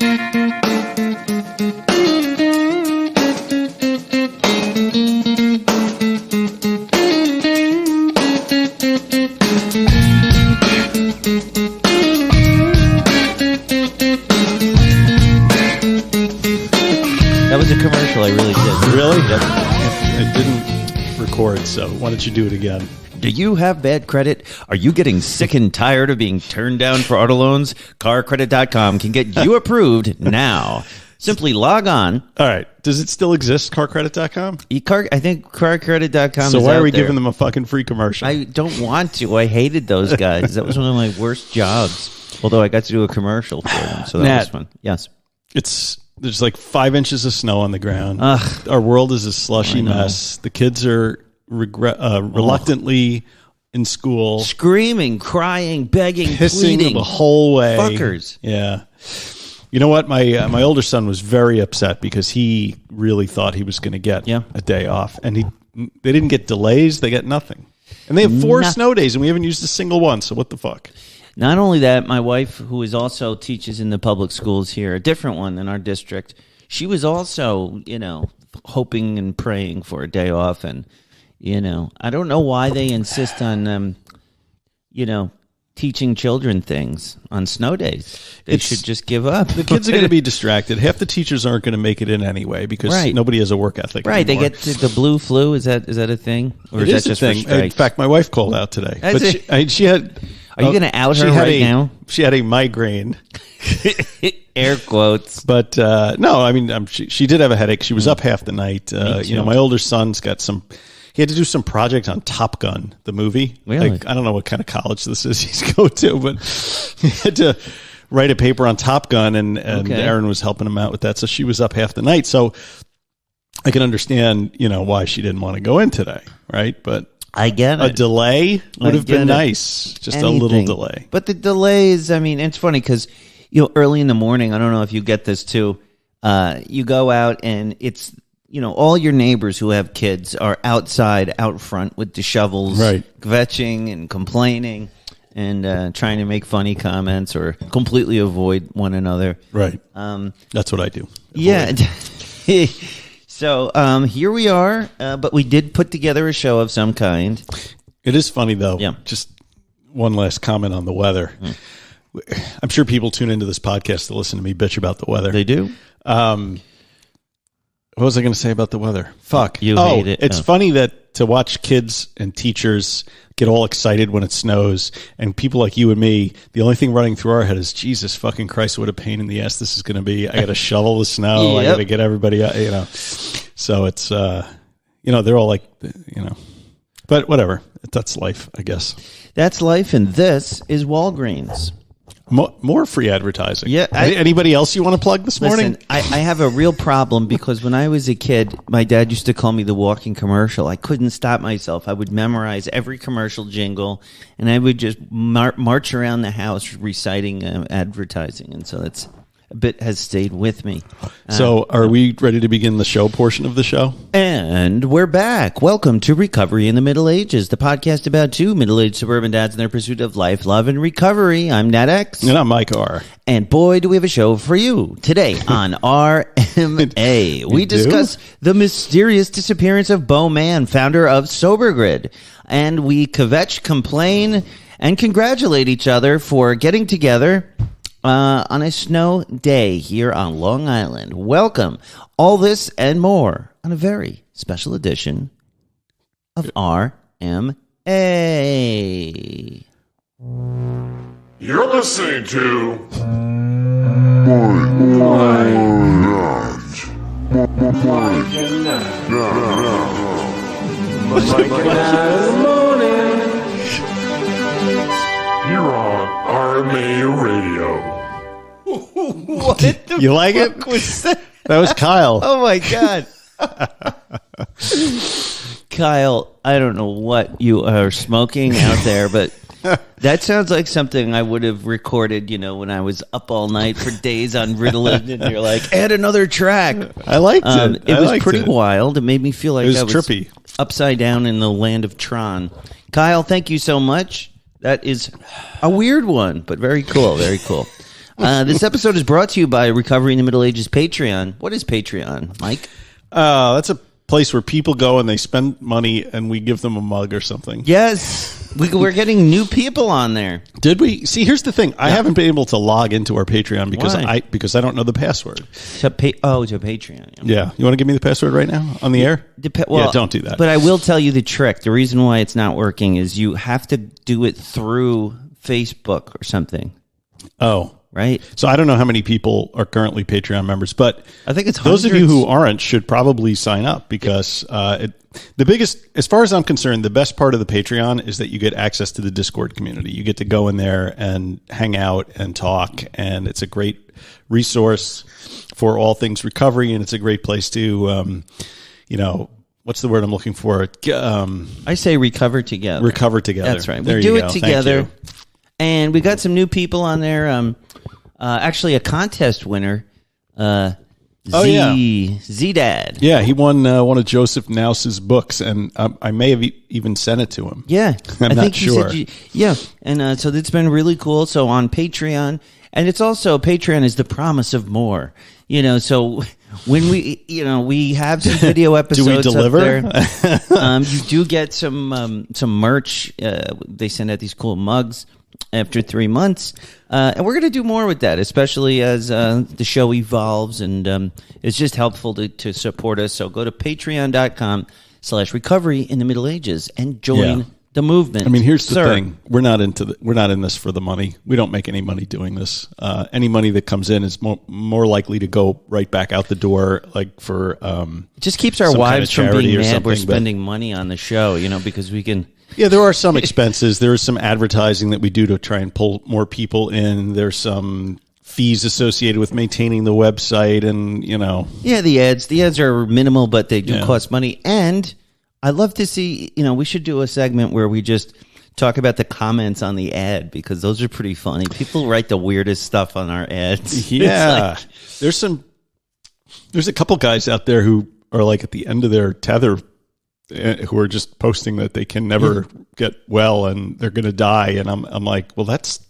That was a commercial. I really did. Really? Yep. It didn't record, so why don't you do it again? Do you have bad credit? Are you getting sick and tired of being turned down for auto loans? CarCredit.com can get you approved now. Simply log on. All right. Does it still exist, CarCredit.com? I think CarCredit.com So is why out are we there. giving them a fucking free commercial? I don't want to. I hated those guys. That was one of my worst jobs. Although I got to do a commercial for them, so that was fun. Yes. There's like 5 inches of snow on the ground. Ugh. Our world is a slushy mess. The kids are reluctantly in school. Screaming, crying, begging, pissing pleading. the whole way. Fuckers. Yeah. You know what? My older son was very upset because he really thought he was going to get a day off. And they didn't get delays. They got nothing. And they have 4 snow days, and we haven't used a single one. So what the fuck? Not only that, my wife, who is also teaches in the public schools here, a different one in our district, she was also, hoping and praying for a day off. And, I don't know why they insist on, teaching children things on snow days. They should just give up. The kids are going to be distracted. Half the teachers aren't going to make it in anyway because nobody has a work ethic anymore. They get the blue flu. Is that a thing? Or is that just a thing. In fact, my wife called out today. She had... Are you going to out her right now? She had a migraine. Air quotes. But no, I mean, she did have a headache. She was up half the night. My older son's got he had to do some project on Top Gun, the movie. Really? Like, I don't know what kind of college this is he's going to, but he had to write a paper on Top Gun, and Erin was helping him out with that. So she was up half the night. So I can understand, why she didn't want to go in today, right? But I get it. A delay would have been nice. Just a little delay. But the delays, it's funny because, early in the morning, I don't know if you get this too, you go out and it's, all your neighbors who have kids are outside, out front with the shovels, kvetching and complaining and trying to make funny comments or completely avoid one another. Right. That's what I do. Yeah. So here we are, but we did put together a show of some kind. It is funny, though. Yeah. Just one last comment on the weather. I'm sure people tune into this podcast to listen to me bitch about the weather. They do? What was I going to say about the weather? Fuck. You hate it. It's funny that to watch kids and teachers get all excited when it snows, and people like you and me, the only thing running through our head is, Jesus fucking Christ, what a pain in the ass this is going to be. I got to shovel the snow. I got to get everybody out, So it's, they're all like, but whatever. That's life, I guess. That's life, and this is Walgreens. More free advertising. Yeah. Anybody else you want to plug this morning? I have a real problem because when I was a kid, my dad used to call me the walking commercial. I couldn't stop myself. I would memorize every commercial jingle, and I would just march around the house reciting advertising. And so that's a bit has stayed with me. So are we ready to begin the show portion of the show? And we're back. Welcome to Recovery in the Middle Ages, the podcast about 2 middle-aged suburban dads and their pursuit of life, love, and recovery. I'm Nat X. And I'm Mike R. And boy, do we have a show for you. Today on RMA, we discuss the mysterious disappearance of Beau Mann, founder of Sober Grid. And we kvetch, complain, and congratulate each other for getting together on a snow day here on Long Island. Welcome. All this and more on a very special edition of RMA. You're listening to You're on RMA Radio. What the You like fuck it? was that? That was Kyle. Oh my God. Kyle, I don't know what you are smoking out there, but that sounds like something I would have recorded, when I was up all night for days on Ritalin, and you're like, add another track. I liked it. It was pretty wild. It made me feel like I was trippy, upside down in the land of Tron. Kyle, thank you so much. That is a weird one, but very cool. Very cool. This episode is brought to you by Recovery in the Middle Ages Patreon. What is Patreon, Mike? That's a place where people go and they spend money and we give them a mug or something. Yes. We're getting new people on there. Did we? See, here's the thing. I haven't been able to log into our Patreon because I don't know the password. To Patreon. Yeah. You want to give me the password right now on the air? Well, don't do that. But I will tell you the trick. The reason why it's not working is you have to do it through Facebook or something. Oh. Right? So I don't know how many people are currently Patreon members, but I think it's those hundreds. of you who aren't should probably sign up because the biggest, as far as I'm concerned, the best part of the Patreon is that you get access to the Discord community. You get to go in there and hang out and talk, and it's a great resource for all things recovery, and it's a great place to, what's the word I'm looking for? I say recover together. Recover together. That's right. There We do you it go. together. And we got some new people on there. Actually, a contest winner, Z-Dad. Yeah, he won one of Joseph Naus's books, and I may have even sent it to him. Yeah. I'm not sure. And so it's been really cool. So on Patreon, and it's also, Patreon is the promise of more. So when we have some video episodes do we deliver? up there. You do get some merch. They send out these cool mugs after 3 months. And we're going to do more with that, especially as the show evolves. And it's just helpful to support us. So go to patreon.com/recovery in the Middle Ages and join the movement. I mean, here's the thing. We're not in this for the money. We don't make any money doing this. Any money that comes in is more likely to go right back out the door, like for it just keeps our wives from being mad we're spending money on the show, because we can. Yeah, there are some expenses. There is some advertising that we do to try and pull more people in. There's some fees associated with maintaining the website, and Yeah, the ads are minimal, but they do cost money. And I love to see. We should do a segment where we just talk about the comments on the ad, because those are pretty funny. People write the weirdest stuff on our ads. Yeah, there's a couple guys out there who are like at the end of their tether, who are just posting that they can never get well and they're going to die. And I'm like, well, that's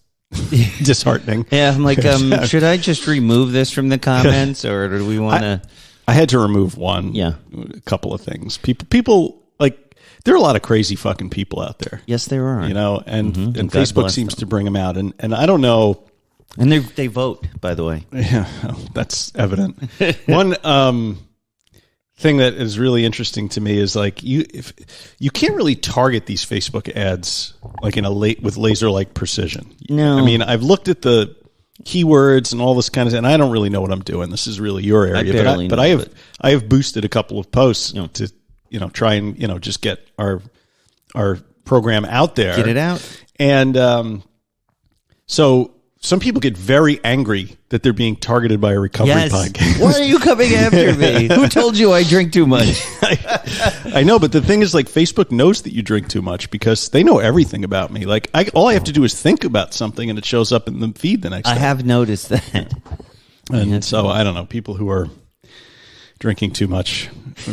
disheartening. Yeah. I'm like, should I just remove this from the comments, or do we want to? I had to remove one. Yeah. A couple of things. People like, there are a lot of crazy fucking people out there. Yes, there are. And Facebook seems to bring them out. And I don't know. And they vote, by the way. Yeah, that's evident. One, thing that is really interesting to me is like you can't really target these Facebook ads like with laser-like precision. No, I mean, I've looked at the keywords and all this kind of, and I don't really know what I'm doing. This is really your area, but I have boosted a couple of posts to try and just get our program out there, get it out, and so. Some people get very angry that they're being targeted by a recovery podcast. Why are you coming after me? Who told you I drink too much? I know, but the thing is, like, Facebook knows that you drink too much because they know everything about me. Like, all I have to do is think about something and it shows up in the feed the next day. I have noticed that. And so, I don't know, people who are drinking too much,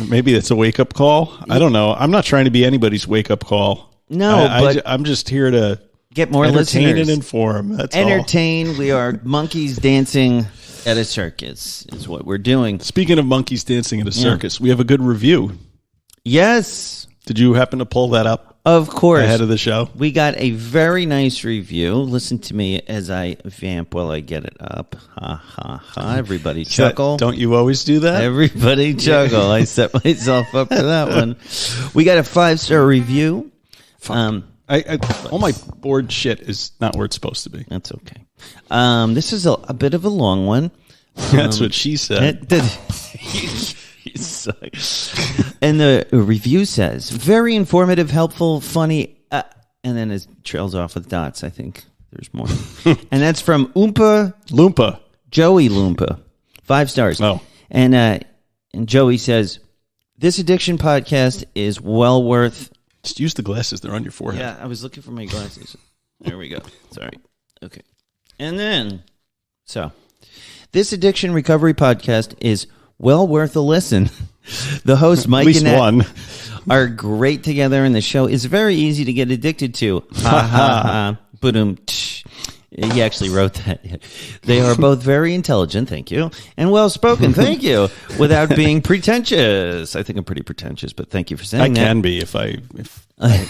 maybe it's a wake-up call. I don't know. I'm not trying to be anybody's wake-up call. No, but I'm just here to get more entertain listeners. And inform. That's entertain. All. We are monkeys dancing at a circus is what we're doing. Speaking of monkeys dancing at a circus, we have a good review. Yes. Did you happen to pull that up? Of course. Ahead of the show? We got a very nice review. Listen to me as I vamp while I get it up. Ha, ha, ha. Everybody chuckle. Don't you always do that? Everybody chuckle. I set myself up for that one. We got a 5-star review. All my board shit is not where it's supposed to be. That's okay. This is a bit of a long one. That's what she said. You suck. And the review says, very informative, helpful, funny, and then it trails off with dots. I think there's more. And that's from Loompa. Joey Loompa. 5 stars. Oh. And Joey says, this addiction podcast is well worth... Just use the glasses. They're on your forehead. Yeah, I was looking for my glasses. There we go. Sorry. Okay. And then, this addiction recovery podcast is well worth a listen. The hosts, Mike and Nat, are great together, and the show is very easy to get addicted to. Ha, ha, ha. Ba-dum, tsh. He actually wrote that. They are both very intelligent, thank you, and well-spoken, thank you, without being pretentious. I think I'm pretty pretentious, but thank you for saying that. I can be if I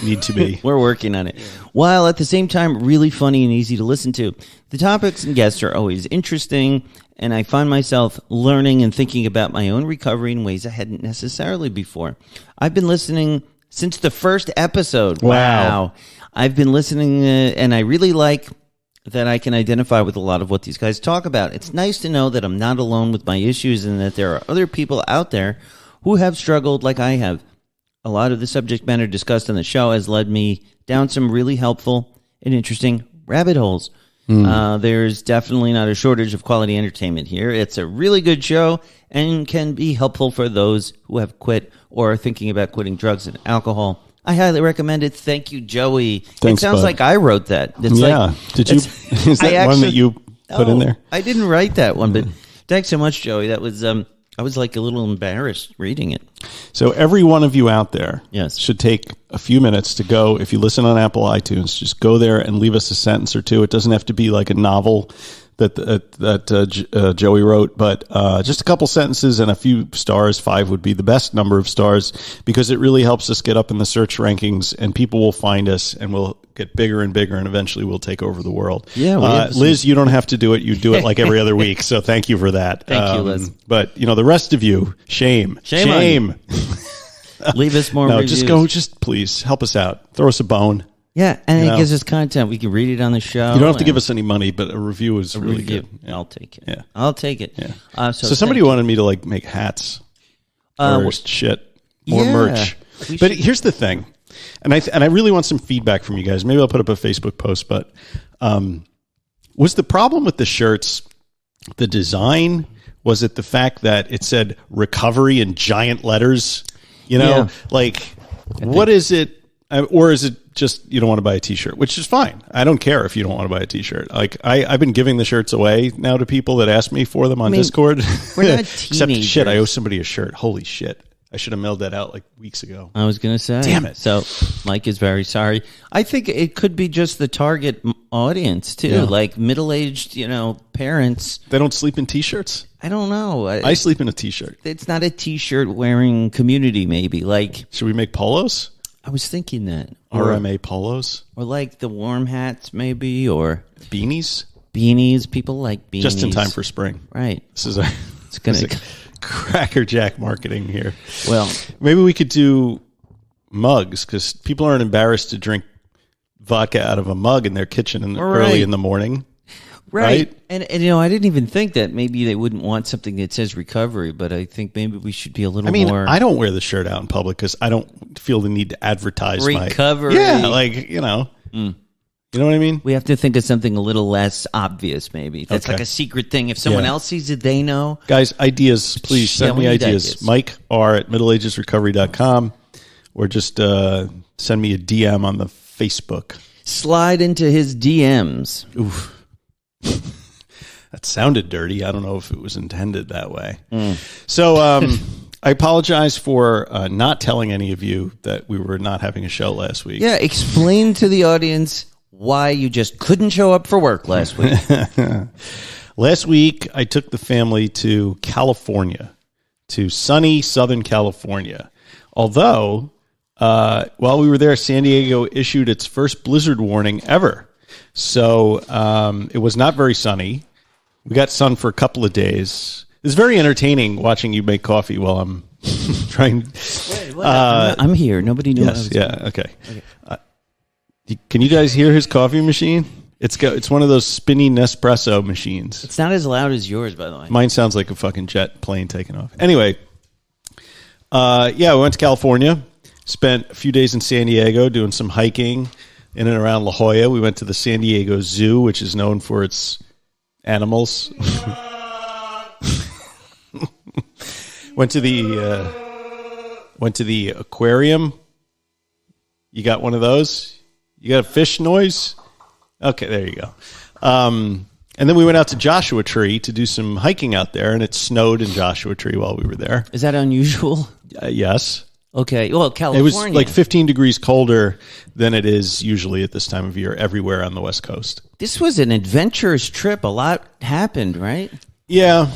need to be. We're working on it. While at the same time, really funny and easy to listen to. The topics and guests are always interesting, and I find myself learning and thinking about my own recovery in ways I hadn't necessarily before. I've been listening since the first episode. Wow. I've been listening, and I really like that I can identify with a lot of what these guys talk about. It's nice to know that I'm not alone with my issues and that there are other people out there who have struggled like I have. A lot of the subject matter discussed on the show has led me down some really helpful and interesting rabbit holes. There's definitely not a shortage of quality entertainment here. It's a really good show and can be helpful for those who have quit or are thinking about quitting drugs and alcohol. I highly recommend it. Thank you, Joey. Thanks, it sounds bud. like I wrote that. It's Did you? Is that one that you put in there? I didn't write that one, but thanks so much, Joey. That was I was like a little embarrassed reading it. So every one of you out there Yes. should take a few minutes to go. If you listen on Apple iTunes, just go there and leave us a sentence or two. It doesn't have to be like a novel that Joey wrote, but just a couple sentences and a few stars. 5 would be the best number of stars because it really helps us get up in the search rankings, and people will find us and we'll get bigger and bigger, and eventually we'll take over the world. Yeah, Liz, you don't have to do it. You do it like every other week, so thank you for that. Thank you, Liz. But the rest of you, shame. On you. Leave us more reviews. Just please help us out. Throw us a bone. Yeah, and it gives us content. We can read it on the show. You don't have to give us any money, but a review is really good. Yeah. I'll take it. Yeah. I'll take it. Yeah. So somebody wanted me to make hats or shit, more merch. But here's the thing, and I really want some feedback from you guys. Maybe I'll put up a Facebook post. But was the problem with the shirts the design? Was it the fact that it said recovery in giant letters? What is it? Or is it just you don't want to buy a T-shirt, which is fine. I don't care if you don't want to buy a T-shirt. I've been giving the shirts away now to people that ask me for them on Discord. We're not Except shit, I owe somebody a shirt. Holy shit. I should have mailed that out weeks ago. I was going to say. Damn it. So Mike is very sorry. I think it could be just the target audience, too. Yeah. Middle-aged, parents. They don't sleep in T-shirts? I don't know. I sleep in a T-shirt. It's not a T-shirt wearing community, maybe. Should we make polos? I was thinking that. RMA polos? Or the warm hats, maybe, or... Beanies? Beanies. People like beanies. Just in time for spring. Right. This is crackerjack marketing here. Well, maybe we could do mugs because people aren't embarrassed to drink vodka out of a mug in their kitchen early in the morning. Right. And I didn't even think that maybe they wouldn't want something that says recovery, but I think maybe we should be a little more... I don't wear the shirt out in public because I don't feel the need to advertise recovery. Yeah, You know what I mean? We have to think of something a little less obvious, maybe. That's like a secret thing. If someone else sees it, they know. Guys, ideas, please send me ideas. Mike R at middleagesrecovery.com or just send me a DM on the Facebook. Slide into his DMs. Oof. That sounded dirty. I don't know if it was intended that way. So I apologize for not telling any of you that we were not having a show last week. Yeah, explain to the audience why you just couldn't show up for work last week. Last week, I took the family to California, to sunny Southern California. Although, while we were there, San Diego issued its first blizzard warning ever. So it was not very sunny. We got sun for a couple of days. It's very entertaining watching you make coffee while I'm trying. Wait, I'm here. Nobody knew. Yes. Okay. Can you guys hear his coffee machine? It's one of those spinny Nespresso machines. It's not as loud as yours, by the way. Mine sounds like a fucking jet plane taking off. Anyway, we went to California. Spent a few days in San Diego doing some hiking in and around La Jolla. We went to the San Diego Zoo, which is known for its animals. Went to the aquarium. You got one of those? You got a fish noise? Okay, there you go. And then we went out to Joshua Tree to do some hiking out there, and it snowed in Joshua Tree while we were there. Is that unusual? Yes. Okay. Well, It California. was like 15 degrees colder than it is usually at this time of year everywhere on the West Coast. This was an adventurous trip. A lot happened, right? Yeah,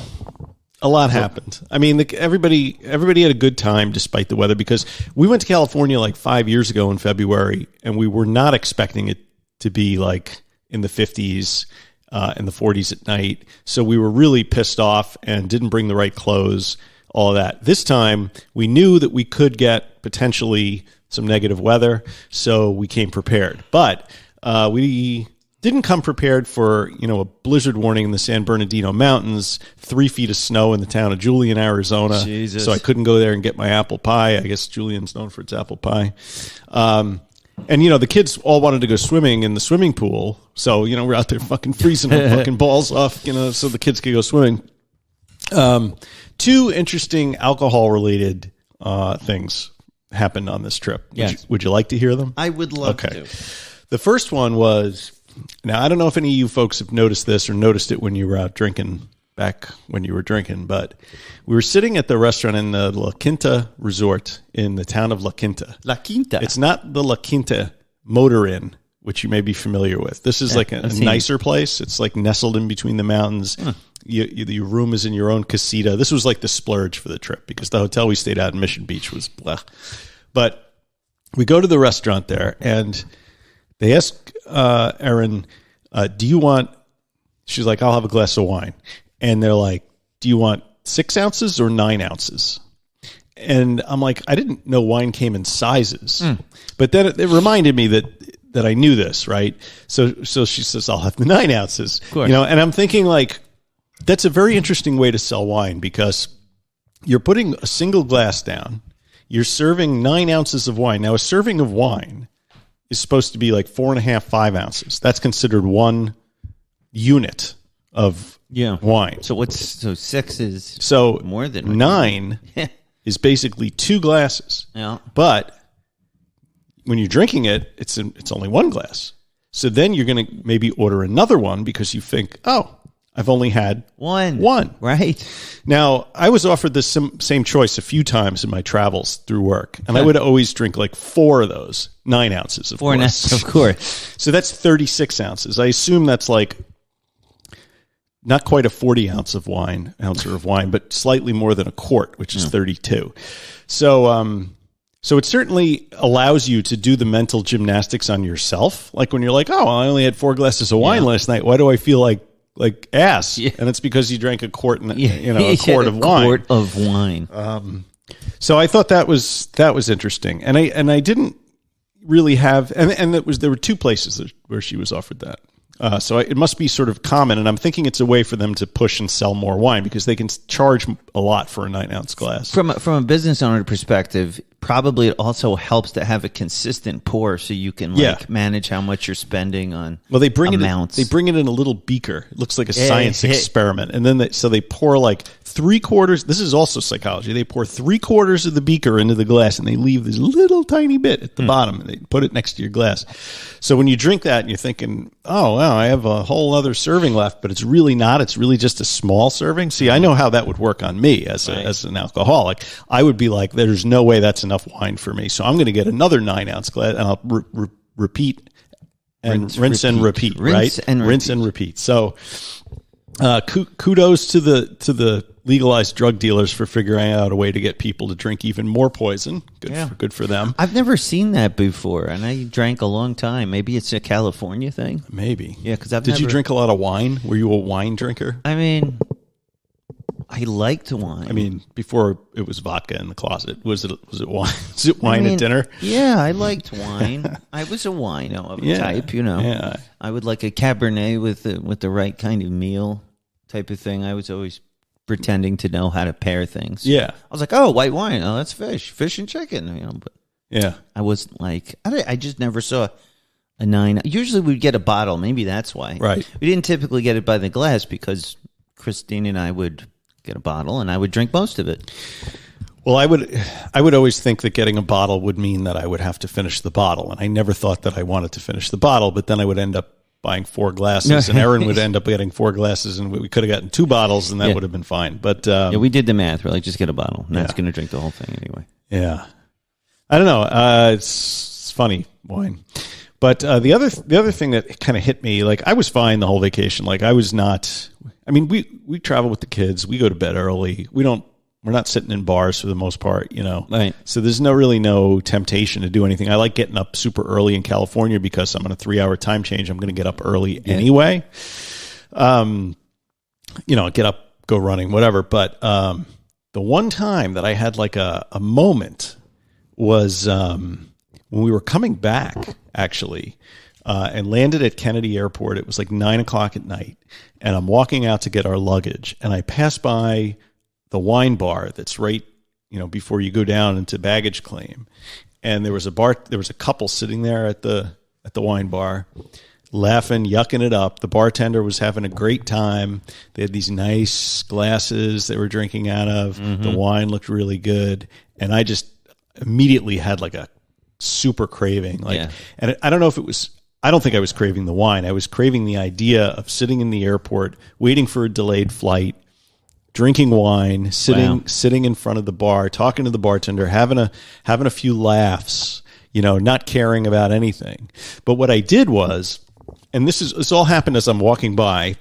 a lot happened. I mean, everybody had a good time despite the weather, because we went to California like 5 years ago in February, and we were not expecting it to be like in the 50s and the 40s at night. So we were really pissed off and didn't bring the right clothes, all of that. This time, we knew that we could get potentially some negative weather, so we came prepared. But we didn't come prepared for, a blizzard warning in the San Bernardino Mountains, 3 feet of snow in the town of Julian, Arizona. Jesus. So I couldn't go there and get my apple pie. I guess Julian's known for its apple pie. And, the kids all wanted to go swimming in the swimming pool. So, we're out there fucking freezing our fucking balls off, so the kids could go swimming. 2 interesting alcohol-related things happened on this trip. Yes. Would you like to hear them? I would love to. The first one was, now I don't know if any of you folks have noticed this or noticed it when you were out drinking back when you were drinking, but we were sitting at the restaurant in the La Quinta Resort in the town of La Quinta. La Quinta. It's not the La Quinta Motor Inn, which you may be familiar with. This is like a nicer place. It's like nestled in between the mountains. Your room is in your own casita. This was like the splurge for the trip because the hotel we stayed at in Mission Beach was blah. But we go to the restaurant there, and they ask Erin, do you want, she's like, I'll have a glass of wine. And they're like, do you want 6 ounces or 9 ounces? And I'm like, I didn't know wine came in sizes. But then it reminded me that I knew this, right? So she says, I'll have the 9 ounces. And I'm thinking like, that's a very interesting way to sell wine, because you're putting a single glass down. You're serving 9 ounces of wine. Now, a serving of wine is supposed to be like 4.5, 5 ounces. That's considered one unit of wine. So 6 is more than 9 is basically 2 glasses. Yeah. But when you're drinking it, it's only 1 glass. So then you're going to maybe order another one because you think, oh, I've only had one. Right. Now, I was offered this same choice a few times in my travels through work, and I would always drink like 4 of those, 9 ounces, of course. Of course. So that's 36 ounces. I assume that's like not quite a 40 ounce of wine, but slightly more than a quart, which is 32. So it certainly allows you to do the mental gymnastics on yourself. Like when you're like, oh, I only had 4 glasses of wine last night. Why do I feel like ass? Yeah. And it's because you drank a quart and a quart of wine. Quart of wine. So I thought that was interesting. And I didn't really have, and there were 2 places where she was offered that. So it must be sort of common, and I'm thinking it's a way for them to push and sell more wine because they can charge a lot for a 9-ounce glass. From a business owner perspective, probably it also helps to have a consistent pour so you can manage how much you're spending on amounts. They bring it in a little beaker. It looks like a science experiment, and then they pour like 3/4. This is also psychology. They pour 3/4 of the beaker into the glass, and they leave this little tiny bit at the bottom, and they put it next to your glass. So when you drink that, and you're thinking, oh wow, I have a whole other serving left, but it's really not. It's really just a small serving. See, I know how that would work on me as an alcoholic. I would be like, there's no way that's enough wine for me, so I'm going to get another 9-ounce glass, and I'll repeat and rinse and repeat. Rinse and repeat. So kudos to the legalized drug dealers for figuring out a way to get people to drink even more poison. Good for them. I've never seen that before, and I drank a long time. Maybe it's a California thing. Maybe. Yeah, because Did you drink a lot of wine? Were you a wine drinker? I mean, I liked wine. I mean, before it was vodka in the closet, was it wine? Was it wine at dinner? Yeah, I liked wine. I was a wino of a type, Yeah. I would like a Cabernet with the right kind of meal type of thing. I was always pretending to know how to pair things. Yeah. I was like, oh, white wine. Oh, that's fish and chicken. But yeah. I was like, I just never saw a 9. Usually we'd get a bottle. Maybe that's why. Right. We didn't typically get it by the glass because Christine and I would get a bottle and I would drink most of it. Well, I would always think that getting a bottle would mean that I would have to finish the bottle. And I never thought that I wanted to finish the bottle, but then I would end up buying 4 glasses, and Erin would end up getting 4 glasses, and we could have gotten 2 bottles, and that would have been fine. But we did the math. We're like, just get a bottle. And that's going to drink the whole thing anyway. Yeah. I don't know. It's funny wine. But the other thing that kind of hit me, like I was fine the whole vacation. Like I was not. I mean, we travel with the kids. We go to bed early. We're not sitting in bars for the most part, you know. Right. So there's no temptation to do anything. I like getting up super early in California because I'm on a 3-hour time change. I'm going to get up early anyway. You know, get up, go running, whatever. But the one time that I had like a moment was when we were coming back, actually, and landed at Kennedy Airport. It was like 9:00 at night, and I'm walking out to get our luggage, and I pass by the wine bar that's right, you know, before you go down into baggage claim, and there was a couple sitting there at the wine bar, laughing, yucking it up. The bartender was having a great time. They had these nice glasses they were drinking out of. The wine looked really good, and I just immediately had like a super craving. And I don't know if it was. I don't think I was craving the wine. I was craving the idea of sitting in the airport, waiting for a delayed flight, drinking wine, sitting in front of the bar, talking to the bartender, having a few laughs, you know, not caring about anything. But what I did was, and this all happened as I'm walking by,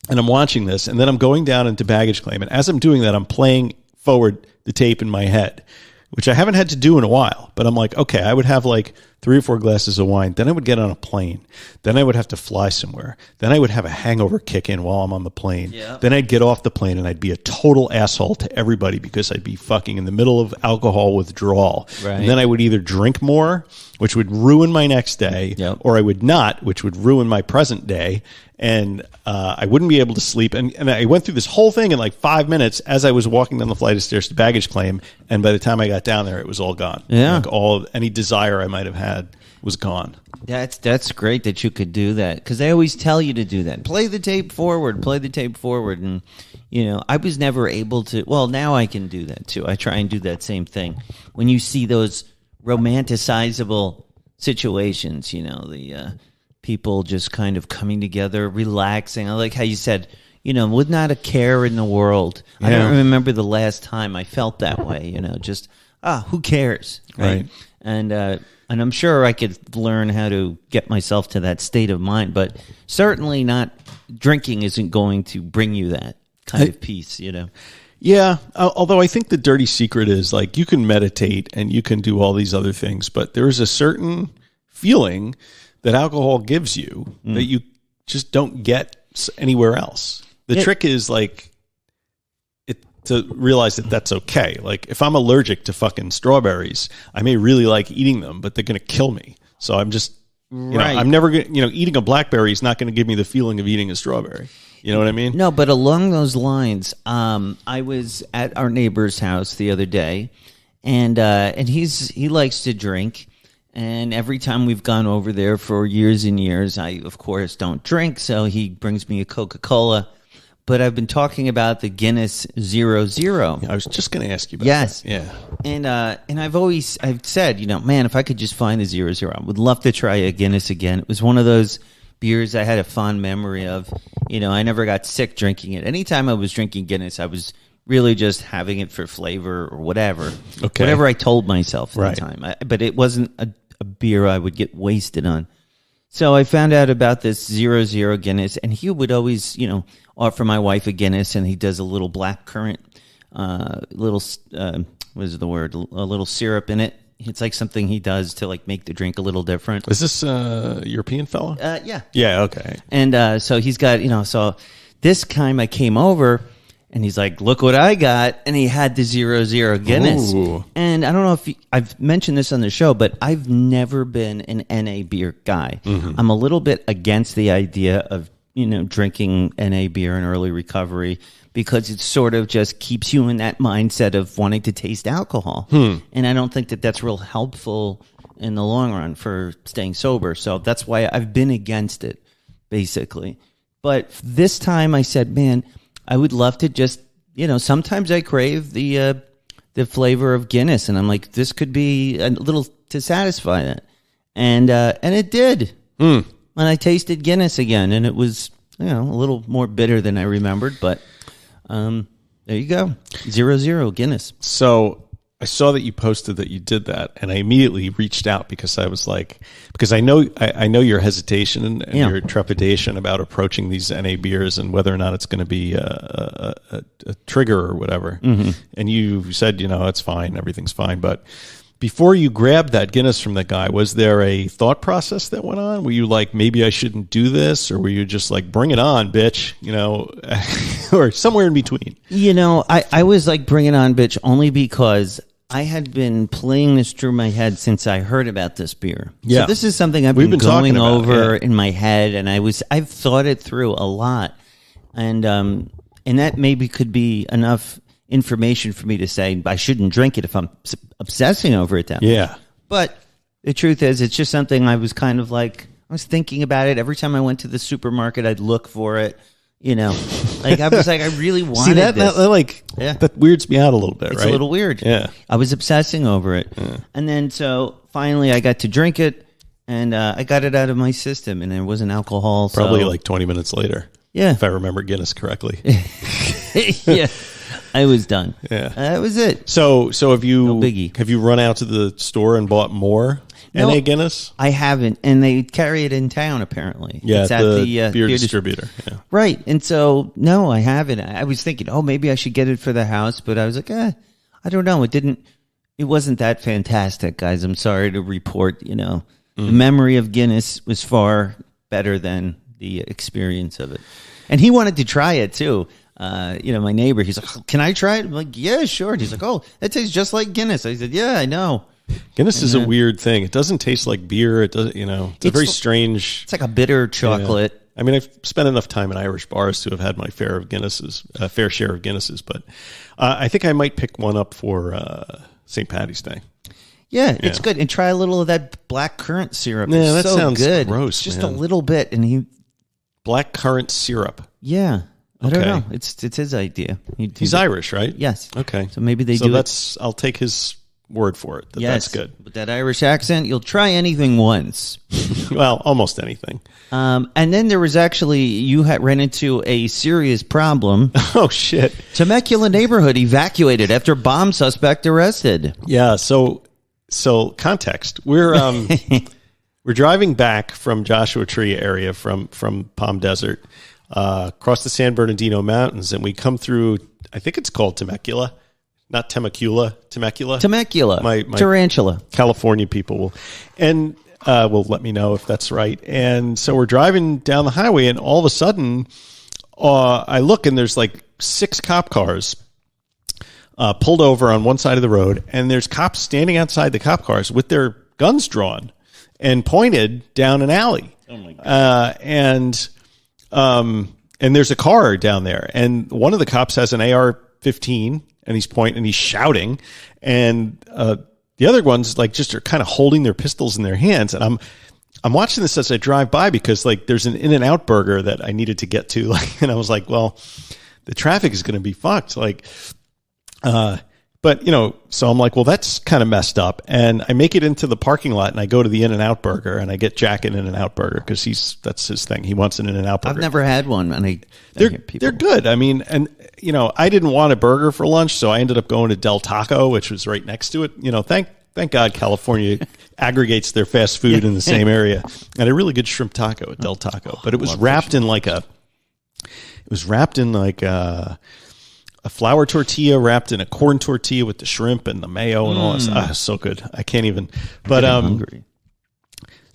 and I'm watching this, and then I'm going down into baggage claim, and as I'm doing that, I'm playing forward the tape in my head, which I haven't had to do in a while. But I'm like, okay, I would have like 3 or 4 glasses of wine. Then I would get on a plane. Then I would have to fly somewhere. Then I would have a hangover kick in while I'm on the plane. Yeah. Then I'd get off the plane and I'd be a total asshole to everybody because I'd be fucking in the middle of alcohol withdrawal. Right. And then I would either drink more, which would ruin my next day, or I would not, which would ruin my present day. And I wouldn't be able to sleep. And I went through this whole thing in like 5 minutes as I was walking down the flight of stairs to baggage claim. And by the time I got down there, it was all gone. Yeah. Like any desire I might have had was gone. That's great that you could do that, because they always tell you to do that. Play the tape forward. And, you know, I was never able to. Well, now I can do that too. I try and do that same thing. When you see those romanticizable situations, you know, the people just kind of coming together, relaxing. I like how you said, you know, with not a care in the world. Yeah. I don't remember the last time I felt that way, you know, just, who cares? Right. And I'm sure I could learn how to get myself to that state of mind, but certainly not drinking isn't going to bring you that kind of peace, you know? Yeah. Although I think the dirty secret is like you can meditate and you can do all these other things, but there is a certain feeling that alcohol gives you that you just don't get anywhere else. The trick is like to realize that that's okay. Like if I'm allergic to fucking strawberries, I may really like eating them, but they're going to kill me. So I'm just, you know, I'm never going to, eating a blackberry is not going to give me the feeling of eating a strawberry. You know what I mean? No, but along those lines, I was at our neighbor's house the other day, and he likes to drink. And every time we've gone over there for years and years, I, of course, don't drink, so he brings me a Coca-Cola. But I've been talking about the Guinness 0.0. Yeah, I was just going to ask you about that. Yeah. And I've said, you know, man, if I could just find the 0.0, I would love to try a Guinness again. It was one of those beers I had a fond memory of. You know, I never got sick drinking it. Anytime I was drinking Guinness, I was really just having it for flavor or whatever. Okay. Whatever I told myself at the time. But it wasn't a beer I would get wasted on. So I found out about this 0.0 Guinness, and he would always, you know, offer my wife a Guinness, and he does a little blackcurrant, what is the word? A little syrup in it. It's like something he does to like make the drink a little different. Is this a European fellow? Yeah. Yeah, okay. And so he's got, you know, so this time I came over, and he's like, look what I got. And he had the 0.0 Guinness. Ooh. And I don't know if I've mentioned this on the show, but I've never been an NA beer guy. Mm-hmm. I'm a little bit against the idea of, you know, drinking NA beer in early recovery because it sort of just keeps you in that mindset of wanting to taste alcohol. And I don't think that that's real helpful in the long run for staying sober. So that's why I've been against it, basically. But this time I said, man, I would love to just, you know, sometimes I crave the flavor of Guinness, and I'm like, this could be a little to satisfy that, and it did. And I tasted Guinness again, and it was, you know, a little more bitter than I remembered, but there you go, 0.0 Guinness. So I saw that you posted that you did that, and I immediately reached out because I was like, because I know your hesitation and your trepidation about approaching these NA beers and whether or not it's going to be a trigger or whatever. Mm-hmm. And you said, it's fine, everything's fine. But before you grabbed that Guinness from the guy, was there a thought process that went on? Were you like, maybe I shouldn't do this, or were you just like, bring it on, bitch, or somewhere in between? I was like, bring it on, bitch, only because I had been playing this through my head since I heard about this beer. Yeah. So this is something I've been going over in my head, and I've thought it through a lot. And that maybe could be enough information for me to say I shouldn't drink it if I'm obsessing over it that much. But the truth is, it's just something I was kind of like, I was thinking about it. Every time I went to the supermarket, I'd look for it. Like I was like, I really wanted this. That weirds me out a little bit, It's a little weird. Yeah. I was obsessing over it. Yeah. And then so finally I got to drink it, and I got it out of my system, and there wasn't alcohol. Probably like 20 minutes later. Yeah. If I remember Guinness correctly. Yeah. I was done. Yeah. That was it. So have you No biggie. Have you run out to the store and bought more NA Guinness? I haven't, and they carry it in town apparently. Yeah, it's at the beer distributor. Yeah. Right. And so no, I haven't. I was thinking, maybe I should get it for the house, but I was like, I don't know. It wasn't that fantastic, guys. I'm sorry to report, the memory of Guinness was far better than the experience of it. And he wanted to try it too. My neighbor, he's like, can I try it? I'm like, yeah, sure. And he's like, that tastes just like Guinness. I said, yeah, I know. Guinness is a weird thing. It doesn't taste like beer. It doesn't, it's a very strange. It's like a bitter chocolate. Yeah. I mean, I've spent enough time in Irish bars to have had my fair share of Guinnesses, but I think I might pick one up for St. Patty's Day. Yeah, it's good. And try a little of that black currant syrup. Yeah, it's that sounds good. Gross. Just a little bit, and black currant syrup. Yeah. I don't know. It's his idea. He's Irish, right? Yes. Okay. So maybe they do it. I'll take his word for it. That's good. With that Irish accent, you'll try anything once. Well, almost anything. And then there was actually, you had ran into a serious problem. Oh, shit. Temecula neighborhood evacuated after bomb suspect arrested. Yeah. So context. We're driving back from Joshua Tree area from Palm Desert. Across the San Bernardino Mountains, and we come through, I think it's called Temecula, not Temecula, Temecula. My tarantula. California people will let me know if that's right. And so we're driving down the highway, and all of a sudden, I look, and there's like 6 cop cars pulled over on one side of the road, and there's cops standing outside the cop cars with their guns drawn and pointed down an alley. Oh my God. And there's a car down there, and one of the cops has an AR-15, and he's pointing and he's shouting, and the other ones like just are kind of holding their pistols in their hands. And I'm watching this as I drive by because like there's an In-N-Out burger that I needed to get to, and I was like, well, the traffic is going to be fucked, But, so I'm like, well, that's kind of messed up. And I make it into the parking lot, and I go to the In-N-Out burger, and I get Jack an In-N-Out burger because that's his thing. He wants an In-N-Out burger. I've never had one. And they're good. I mean, and, I didn't want a burger for lunch, so I ended up going to Del Taco, which was right next to it. Thank God California aggregates their fast food in the same area. And a really good shrimp taco at Del Taco. But it was wrapped in a flour tortilla wrapped in a corn tortilla with the shrimp and the mayo and all this. So good. I can't even. But hungry.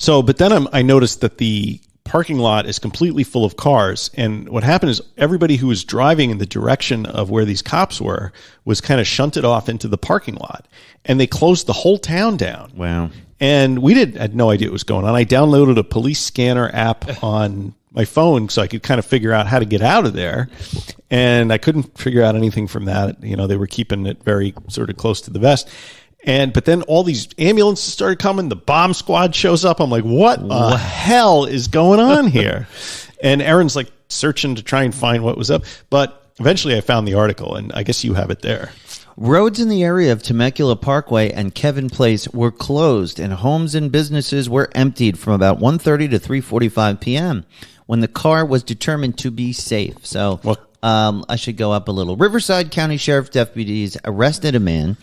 But then I noticed that the parking lot is completely full of cars, and what happened is everybody who was driving in the direction of where these cops were was kind of shunted off into the parking lot, and they closed the whole town down. Wow. And we had no idea what was going on. I downloaded a police scanner app on my phone so I could kind of figure out how to get out of there. And I couldn't figure out anything from that. They were keeping it very sort of close to the vest. But then all these ambulances started coming. The bomb squad shows up. I'm like, what the hell is going on here? And Aaron's like searching to try and find what was up. But eventually I found the article, and I guess you have it there. Roads in the area of Temecula Parkway and Kevin Place were closed, and homes and businesses were emptied from about 1:30 to 3:45 p.m. when the car was determined to be safe. So I should go up a little. Riverside County Sheriff deputies arrested a man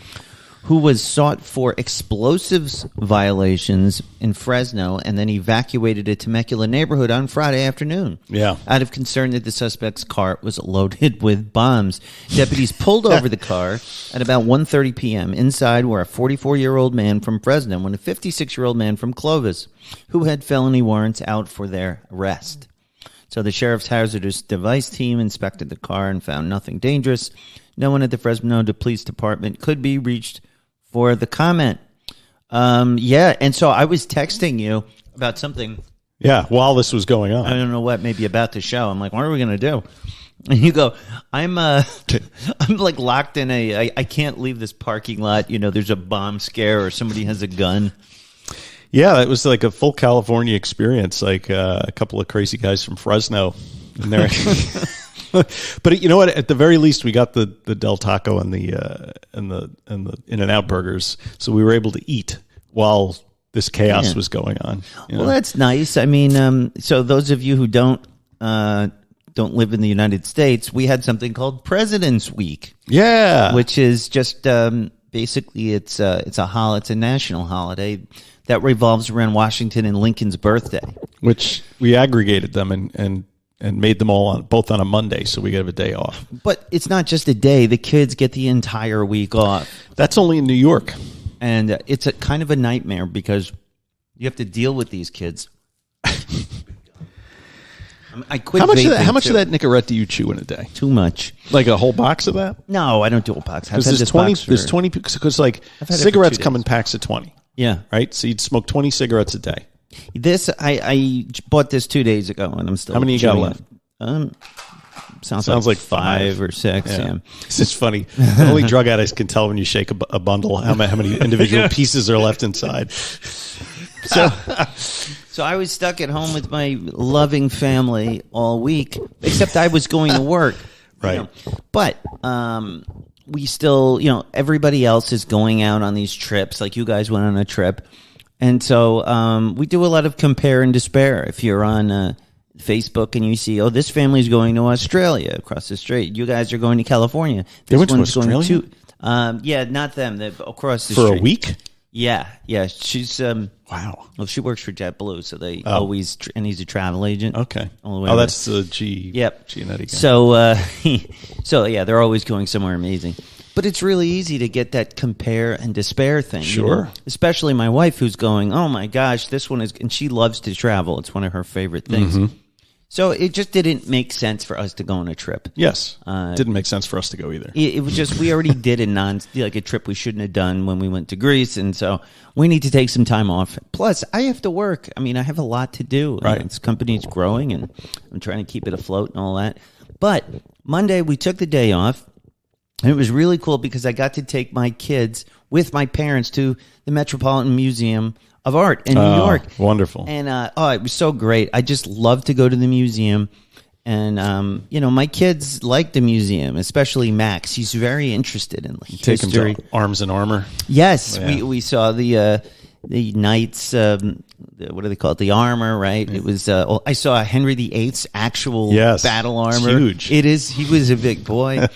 who was sought for explosives violations in Fresno and then evacuated a Temecula neighborhood on Friday afternoon. Yeah. Out of concern that the suspect's car was loaded with bombs. Deputies pulled over the car at about 1:30 p.m. Inside were a 44-year-old man from Fresno and a 56-year-old man from Clovis who had felony warrants out for their arrest. So the sheriff's hazardous device team inspected the car and found nothing dangerous. No one at the Fresno Police Department could be reached for the comment. And so I was texting you about something. Yeah, while this was going on. I don't know what, maybe about the show. I'm like, what are we going to do? And you go, I'm like locked in I can't leave this parking lot. You know, there's a bomb scare or somebody has a gun. Yeah, it was like a full California experience, like a couple of crazy guys from Fresno in there. But you know what? At the very least, we got the Del Taco and the In-N-Out burgers, so we were able to eat while this chaos was going on. Well, that's nice. I mean, so those of you who don't live in the United States, we had something called President's Week. Yeah, which is just basically it's a national holiday that revolves around Washington and Lincoln's birthday. Which we aggregated them and made them all both on a Monday, so we get a day off. But it's not just a day. The kids get the entire week off. That's only in New York. And it's a kind of a nightmare because you have to deal with these kids. I quit. How much of that Nicorette do you chew in a day? Too much. Like a whole box of that? No, I don't do a box. Because there's 20 because like cigarettes come in packs of 20. Yeah. Right? So you'd smoke 20 cigarettes a day. This I bought this 2 days ago, and I'm still. How many you got left? Sounds like 5 or 6. Yeah. This is funny. Only drug addicts can tell when you shake a bundle how many individual pieces are left inside. So I was stuck at home with my loving family all week, except I was going to work. Right. You know. But we still, everybody else is going out on these trips. Like you guys went on a trip. And so we do a lot of compare and despair. If you're on Facebook and you see, this family's going to Australia across the strait. You guys are going to California. They went to Australia? Yeah, not them. They're across the street. For a week? Yeah. She's wow. Well, she works for JetBlue, so they always and he's a travel agent. Okay. All the way that's the G. Yep. G and Eddie guy. So yeah, they're always going somewhere amazing. But it's really easy to get that compare and despair thing. Sure. Especially my wife, who's going, oh my gosh, this one is, and she loves to travel. It's one of her favorite things. Mm-hmm. So it just didn't make sense for us to go on a trip. Yes, didn't make sense for us to go either. It was just we already did a trip we shouldn't have done when we went to Greece, and so we need to take some time off. Plus, I have to work. I mean, I have a lot to do. Right, this company's growing, and I'm trying to keep it afloat and all that. But Monday we took the day off, and it was really cool because I got to take my kids with my parents to the Metropolitan Museum of Art in New York. Wonderful. And it was so great. I just love to go to the museum. And my kids like the museum, especially Max. He's very interested in history. Take him to Arms and Armor. Yes, we saw the knights. What do they call it? The armor, right? It was. I saw Henry VIII's actual battle armor. Huge. It is. He was a big boy.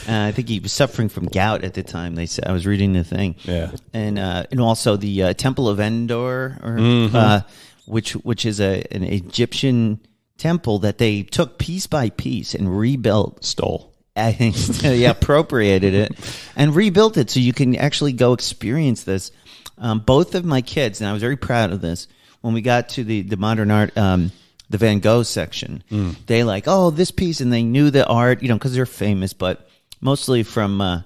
I think he was suffering from gout at the time. They said I was reading the thing. Yeah, and also the Temple of Endor, which is an Egyptian temple that they took piece by piece and rebuilt. Stole. Appropriated it and rebuilt it so you can actually go experience this. Both of my kids, and I was very proud of this, when we got to the modern art, the Van Gogh section, they this piece, and they knew the art, because they're famous, but mostly from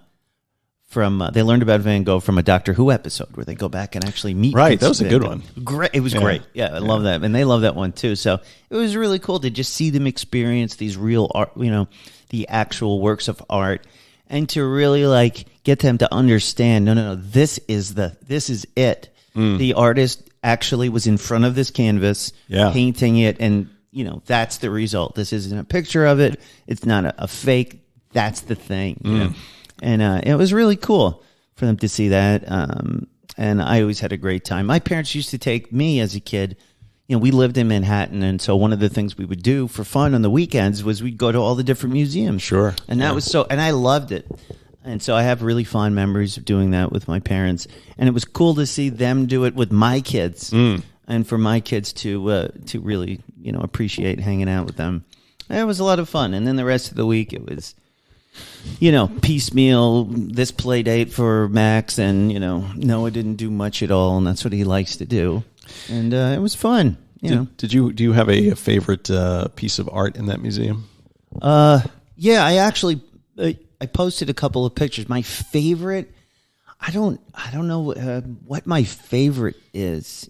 they learned about Van Gogh from a Doctor Who episode where they go back and actually meet. Right, that was a good one. Great, it was great. Yeah, I love that, and they love that one too. So it was really cool to just see them experience these real art, the actual works of art, and to really get them to understand. No, this is it. The artist actually was in front of this canvas, painting it, and that's the result. This isn't a picture of it. It's not a fake. That's the thing. And it was really cool for them to see that. And I always had a great time. My parents used to take me as a kid. We lived in Manhattan, and so one of the things we would do for fun on the weekends was we'd go to all the different museums. Sure. And that was and I loved it. And so I have really fond memories of doing that with my parents. And it was cool to see them do it with my kids. And for my kids to really, appreciate hanging out with them. It was a lot of fun. And then the rest of the week, it was, piecemeal, this play date for Max. And, Noah didn't do much at all. And that's what he likes to do. And it was fun. Do you have a favorite piece of art in that museum? Yeah, I actually I posted a couple of pictures. My favorite, I don't know what my favorite is.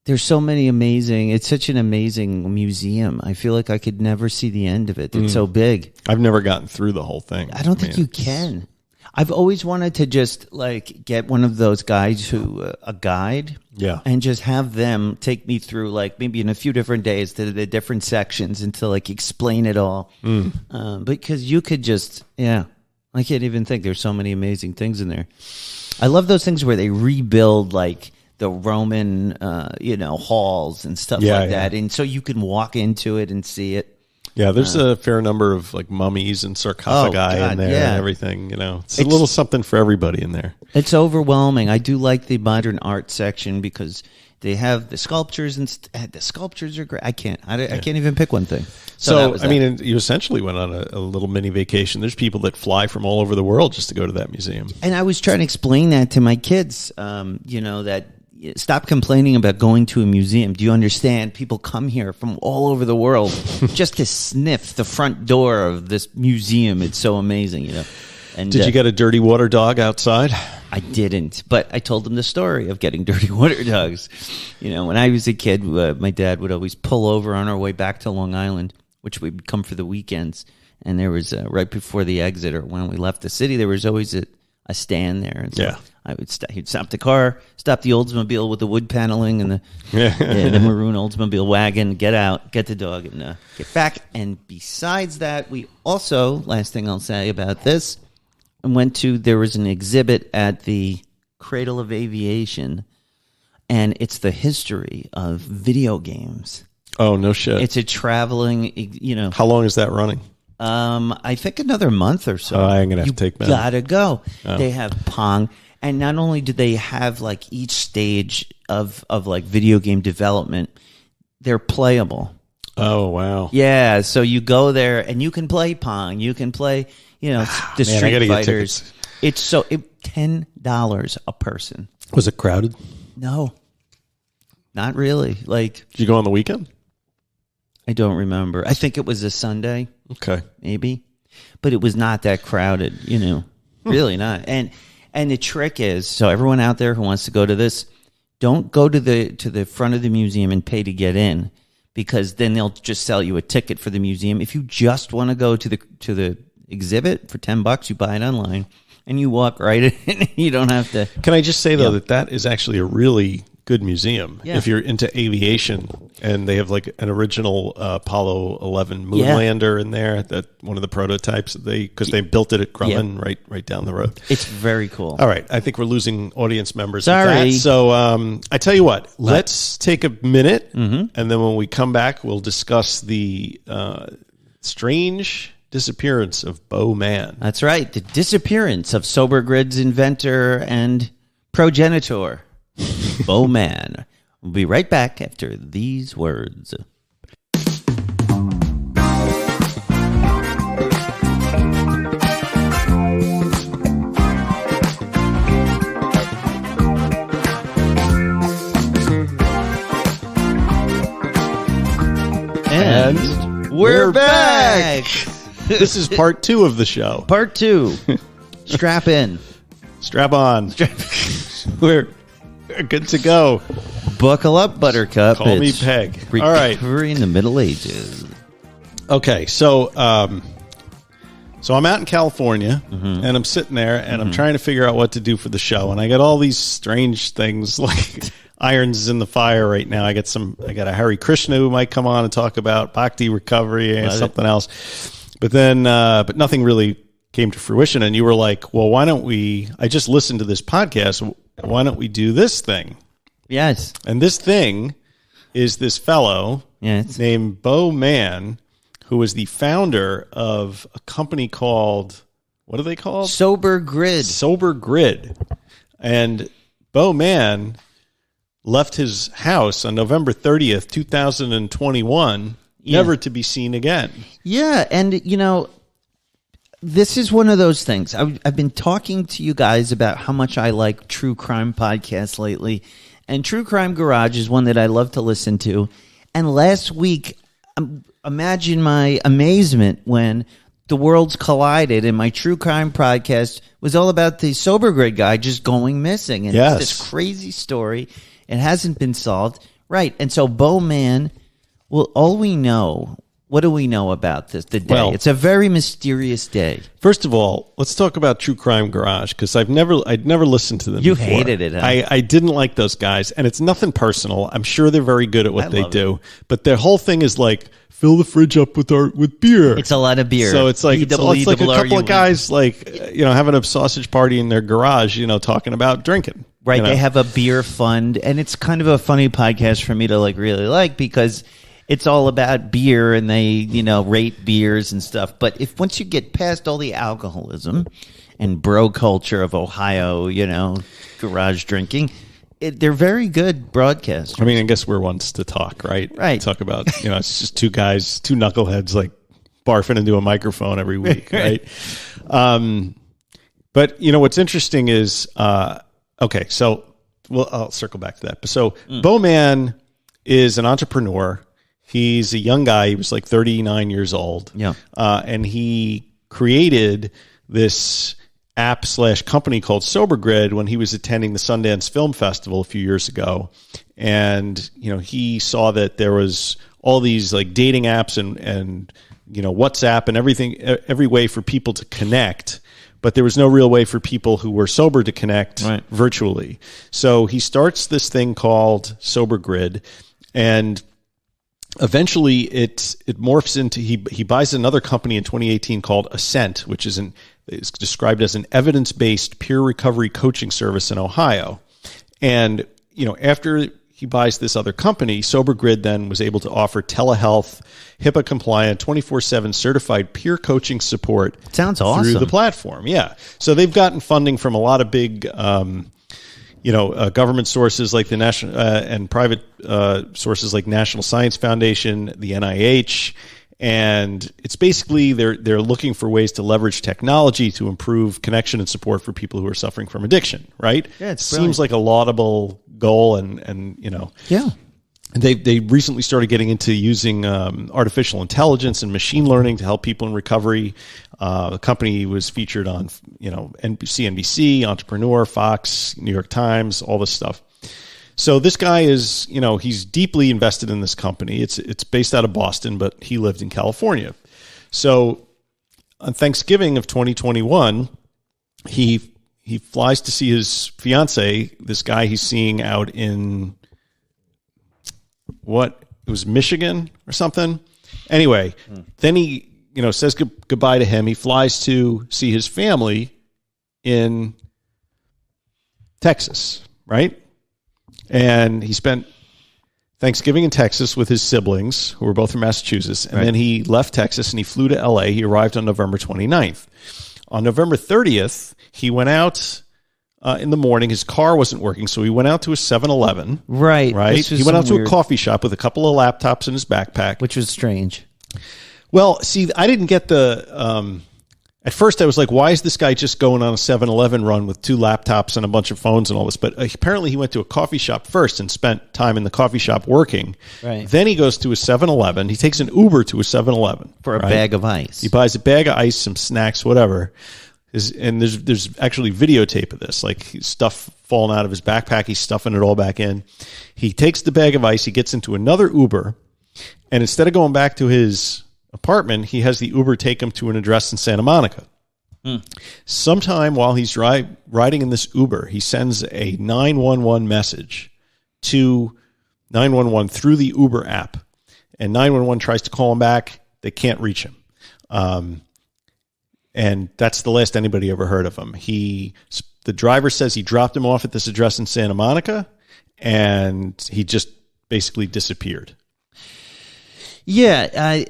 There's so many amazing. It's such an amazing museum. I feel like I could never see the end of it. It's so big. I've never gotten through the whole thing. I don't think you can. I've always wanted to just get one of those guys a guide, and just have them take me through maybe in a few different days to the different sections and to explain it all. Because you could just, I can't even think. There's so many amazing things in there. I love those things where they rebuild the Roman, halls and stuff that, and so you can walk into it and see it. Yeah, there's a fair number of mummies and sarcophagi in there and everything. It's a little something for everybody in there. It's overwhelming. I do like the modern art section because they have the sculptures and the sculptures are great. I can't even pick one thing. So you essentially went on a little mini vacation. There's people that fly from all over the world just to go to that museum. And I was trying to explain that to my kids. That. Stop complaining about going to a museum. Do you understand? People come here from all over the world just to sniff the front door of this museum. It's so amazing, And did you get a dirty water dog outside? I didn't, but I told them the story of getting dirty water dogs. When I was a kid, my dad would always pull over on our way back to Long Island, which we'd come for the weekends. And there was right before the exit or when we left the city, there was always a stand there. And so he'd stop the car, stop the Oldsmobile with the wood paneling and the maroon Oldsmobile wagon, get out, get the dog, and get back. And besides that, we also, last thing I'll say about this, there was an exhibit at the Cradle of Aviation, and it's the history of video games. Oh, no shit. It's a traveling, How long is that running? I think another month or so. Oh, I'm gonna have to take that. Gotta go. Oh. They have Pong, and not only do they have each stage of video game development, they're playable. Oh wow! Yeah, so you go there and you can play Pong. You can play, the Street Fighters. It's $10 a person. Was it crowded? No, not really. Did you go on the weekend? I don't remember. I think it was a Sunday. Okay. Maybe. But it was not that crowded, Really not. And the trick is, so everyone out there who wants to go to this, don't go to the front of the museum and pay to get in, because then they'll just sell you a ticket for the museum. If you just want to go to the exhibit for $10, you buy it online and you walk right in. You don't have to. Can I just say though that is actually a really good museum if you're into aviation, and they have an original Apollo 11 moon lander in there, that one of the prototypes because they built it at Grumman right down the road. It's very cool. All right, I think we're losing audience members. Sorry. With that. So I tell you what, let's take a minute, and then when we come back, we'll discuss the strange disappearance of Beau Mann. That's right, the disappearance of Sober Grid's inventor and progenitor, Beau Mann. We'll be right back after these words. And we're back. This is part 2 of the show. Part 2. Strap in. Strap on. We're good to go. Buckle up, Buttercup. Call me Peg. All right. Recovery in the Middle Ages. Okay, so I'm out in California, and I'm sitting there, and I'm trying to figure out what to do for the show, and I got all these strange things like irons in the fire right now. I got a Hare Krishna who might come on and talk about bhakti recovery and something else, but then but nothing really came to fruition. And you were like, well, why don't we? I just listened to this podcast. Why don't we do this thing? Yes. And this thing is this fellow named Beau Mann, who was the founder of a company called, What are they called? Sober Grid. Sober Grid. And Beau Mann left his house on November 30th, 2021, never to be seen again. Yeah, and, you know, this is one of those things. I've been talking to you guys about how much I like true crime podcasts lately, and True Crime Garage is one that I love to listen to. And last week, imagine my amazement when the worlds collided and my true crime podcast was all about the Sober Grid guy just going missing. And it's this crazy story. It hasn't been solved. Right. And so Beau Mann, well, all we know, what do we know about this, the day? Well, it's a very mysterious day. First of all, let's talk about True Crime Garage, because I'd never listened to them You before. hated it, huh? I didn't like those guys, and it's nothing personal. I'm sure they're very good at what they do. But their whole thing is like, fill the fridge up with beer. It's a lot of beer. So it's like, it's like a couple of guys like, you know, having a sausage party in their garage, you know, talking about drinking. Right. You know? They have a beer fund, and it's kind of a funny podcast for me to like really like, because it's all about beer and they, you know, rate beers and stuff. But if once you get past all the alcoholism and bro culture of Ohio, you know, garage drinking, they're very good broadcasters. I mean, I guess we're ones to talk, right? Right. Talk about, you know, it's just two guys, two knuckleheads like barfing into a microphone every week, right? But, you know, what's interesting is, okay, so I'll circle back to that. So Beau Mann is an entrepreneur. He's a young guy. He was like 39 years old. Yeah. And he created this app/company called Sober Grid when he was attending the Sundance Film Festival a few years ago. And, you know, he saw that there was all these like dating apps and you know, WhatsApp and everything, every way for people to connect. But there was no real way for people who were sober to connect virtually. So he starts this thing called Sober Grid, and eventually it morphs into, he buys another company in 2018 called Ascent, which is described as an evidence-based peer recovery coaching service in Ohio. And, you know, after he buys this other company, Sober Grid then was able to offer telehealth, HIPAA compliant, 24/7 certified peer coaching support. Sounds awesome. Through the platform. Yeah. So they've gotten funding from a lot of big, you know, government sources like the national and private sources like National Science Foundation, the NIH. And it's basically they're looking for ways to leverage technology to improve connection and support for people who are suffering from addiction, right? Yeah, it seems like a laudable goal, and you know, yeah. They recently started getting into using artificial intelligence and machine learning to help people in recovery. The company was featured on, you know, CNBC, Entrepreneur, Fox, New York Times, all this stuff. So this guy is, you know, he's deeply invested in this company. It's based out of Boston, but he lived in California. So on Thanksgiving of 2021, he flies to see his fiance, this guy he's seeing out in it was Michigan or something. Anyway, then he, you know, says goodbye to him. He flies to see his family in Texas, right? And he spent Thanksgiving in Texas with his siblings, who were both from Massachusetts. And then he left Texas and he flew to LA. He arrived on November 29th. On November 30th, he went out in the morning. His car wasn't working, so he went out to a 7-Eleven. Right. He went out to a coffee shop with a couple of laptops in his backpack. Which was strange. Well, see, I didn't get the... at first, I was like, why is this guy just going on a 7-Eleven run with 2 laptops and a bunch of phones and all this? But apparently he went to a coffee shop first and spent time in the coffee shop working. Right. Then he goes to a 7-Eleven. He takes an Uber to a 7-Eleven. For a bag of ice. He buys a bag of ice, some snacks, whatever. And there's actually videotape of this, like stuff falling out of his backpack. He's stuffing it all back in. He takes the bag of ice. He gets into another Uber. And instead of going back to his apartment, he has the Uber take him to an address in Santa Monica. Sometime while he's riding in this Uber, he sends a 911 message to 911 through the Uber app. And 911 tries to call him back. They can't reach him. And that's the last anybody ever heard of him. The driver says he dropped him off at this address in Santa Monica, and he just basically disappeared. Yeah,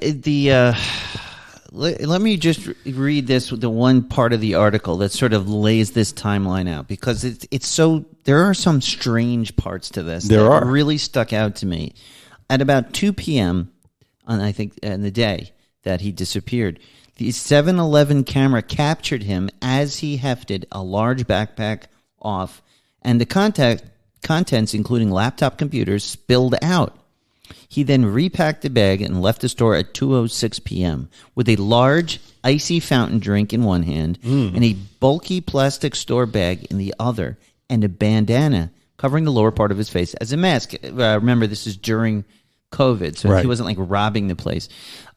let me just read the one part of the article that sort of lays this timeline out, because it's so, there are some strange parts to this that really stuck out to me. At about 2 p.m. on, I think, in the day that he disappeared, the 7-Eleven camera captured him as he hefted a large backpack off, and the contents, including laptop computers, spilled out. He then repacked the bag and left the store at 2:06 p.m. with a large, icy fountain drink in one hand and a bulky plastic store bag in the other, and a bandana covering the lower part of his face as a mask. Remember, this is during COVID, so he wasn't like robbing the place.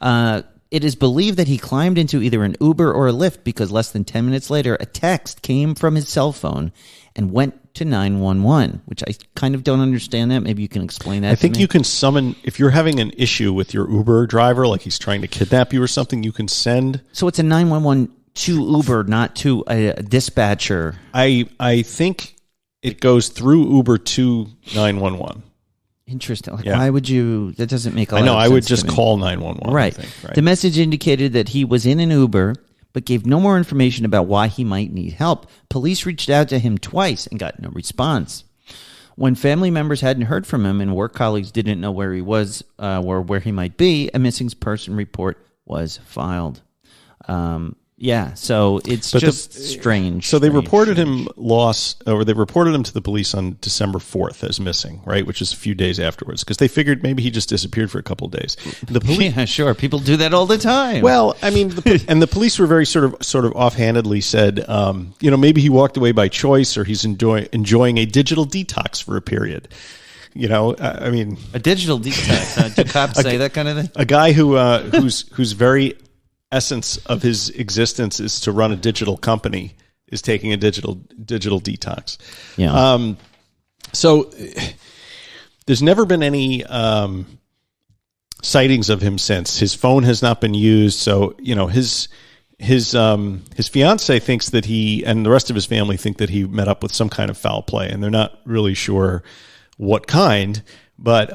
It is believed that he climbed into either an Uber or a Lyft because less than 10 minutes later, a text came from his cell phone and went to 911, which I kind of don't understand that. Maybe you can explain that. I think you can summon, if you're having an issue with your Uber driver, like he's trying to kidnap you or something, you can send. So it's a 911 to Uber, not to a dispatcher. I think it goes through Uber to 911. Interesting. Like, why would you? That doesn't make a lot of sense. I would just call 911. Right. I think, right. The message indicated that he was in an Uber, but gave no more information about why he might need help. Police reached out to him twice and got no response. When family members hadn't heard from him and work colleagues didn't know where he was or where he might be, a missing person report was filed. So it's strange. So they reported him lost, or they reported him to the police on December 4th as missing, right? Which is a few days afterwards, because they figured maybe he just disappeared for a couple of days. The police, yeah, sure. People do that all the time. Well, I mean, and the police were very sort of offhandedly said, maybe he walked away by choice, or he's enjoying a digital detox for a period. I mean, a digital detox. Do cops say that kind of thing? A guy who's very essence of his existence is to run a digital company is taking a digital detox. Yeah. So there's never been any sightings of him since. His phone has not been used. So his fiance thinks that he and the rest of his family think that he met up with some kind of foul play, and they're not really sure what kind. But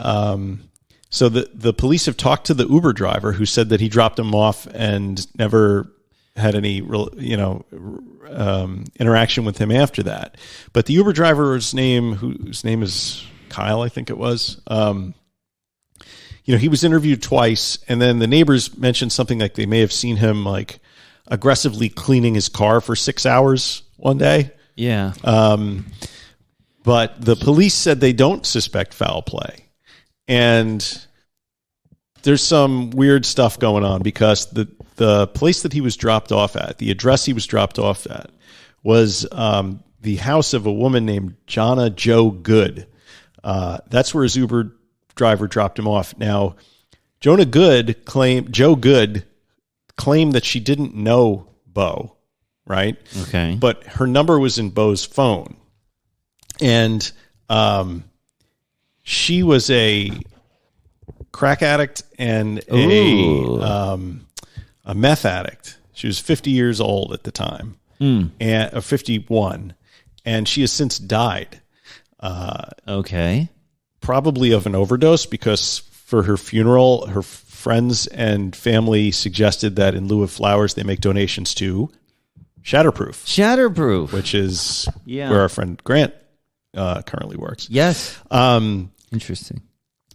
so the police have talked to the Uber driver, who said that he dropped him off and never had any interaction with him after that. But the Uber driver's name, whose name is Kyle, I think it was, he was interviewed twice, and then the neighbors mentioned something like they may have seen him like aggressively cleaning his car for 6 hours one day. Yeah. But the police said they don't suspect foul play. And there's some weird stuff going on, because the place that he was dropped off at, the address he was dropped off at, was the house of a woman named Jonna Jo Good. That's where his Uber driver dropped him off. Now, Joe Good claimed that she didn't know Beau, right? Okay. But her number was in Beau's phone. And she was a crack addict and a meth addict. She was 50 years old at the time, and 51, and she has since died. Okay, probably of an overdose, because for her funeral, her friends and family suggested that in lieu of flowers, they make donations to Shatterproof, which is where our friend Grant currently works. Yes. Interesting.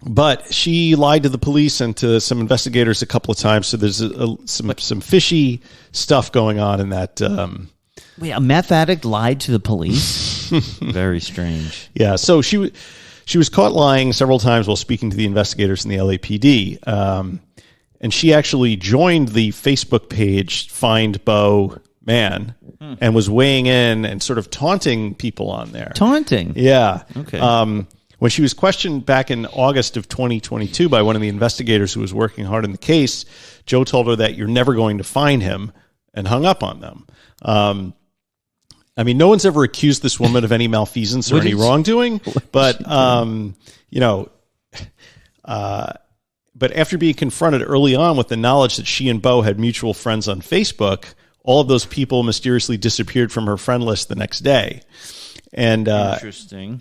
But she lied to the police and to some investigators a couple of times. So there's some fishy stuff going on in that. Wait, a meth addict lied to the police? Very strange. Yeah. So she was caught lying several times while speaking to the investigators in the LAPD. And she actually joined the Facebook page Find Beau Mann and was weighing in and sort of taunting people on there. Taunting? Yeah. Okay. When she was questioned back in August of 2022 by one of the investigators who was working hard in the case, Joe told her that you're never going to find him, and hung up on them. I mean, no one's ever accused this woman of any malfeasance or any wrongdoing, but but after being confronted early on with the knowledge that she and Beau had mutual friends on Facebook, all of those people mysteriously disappeared from her friend list the next day. And interesting.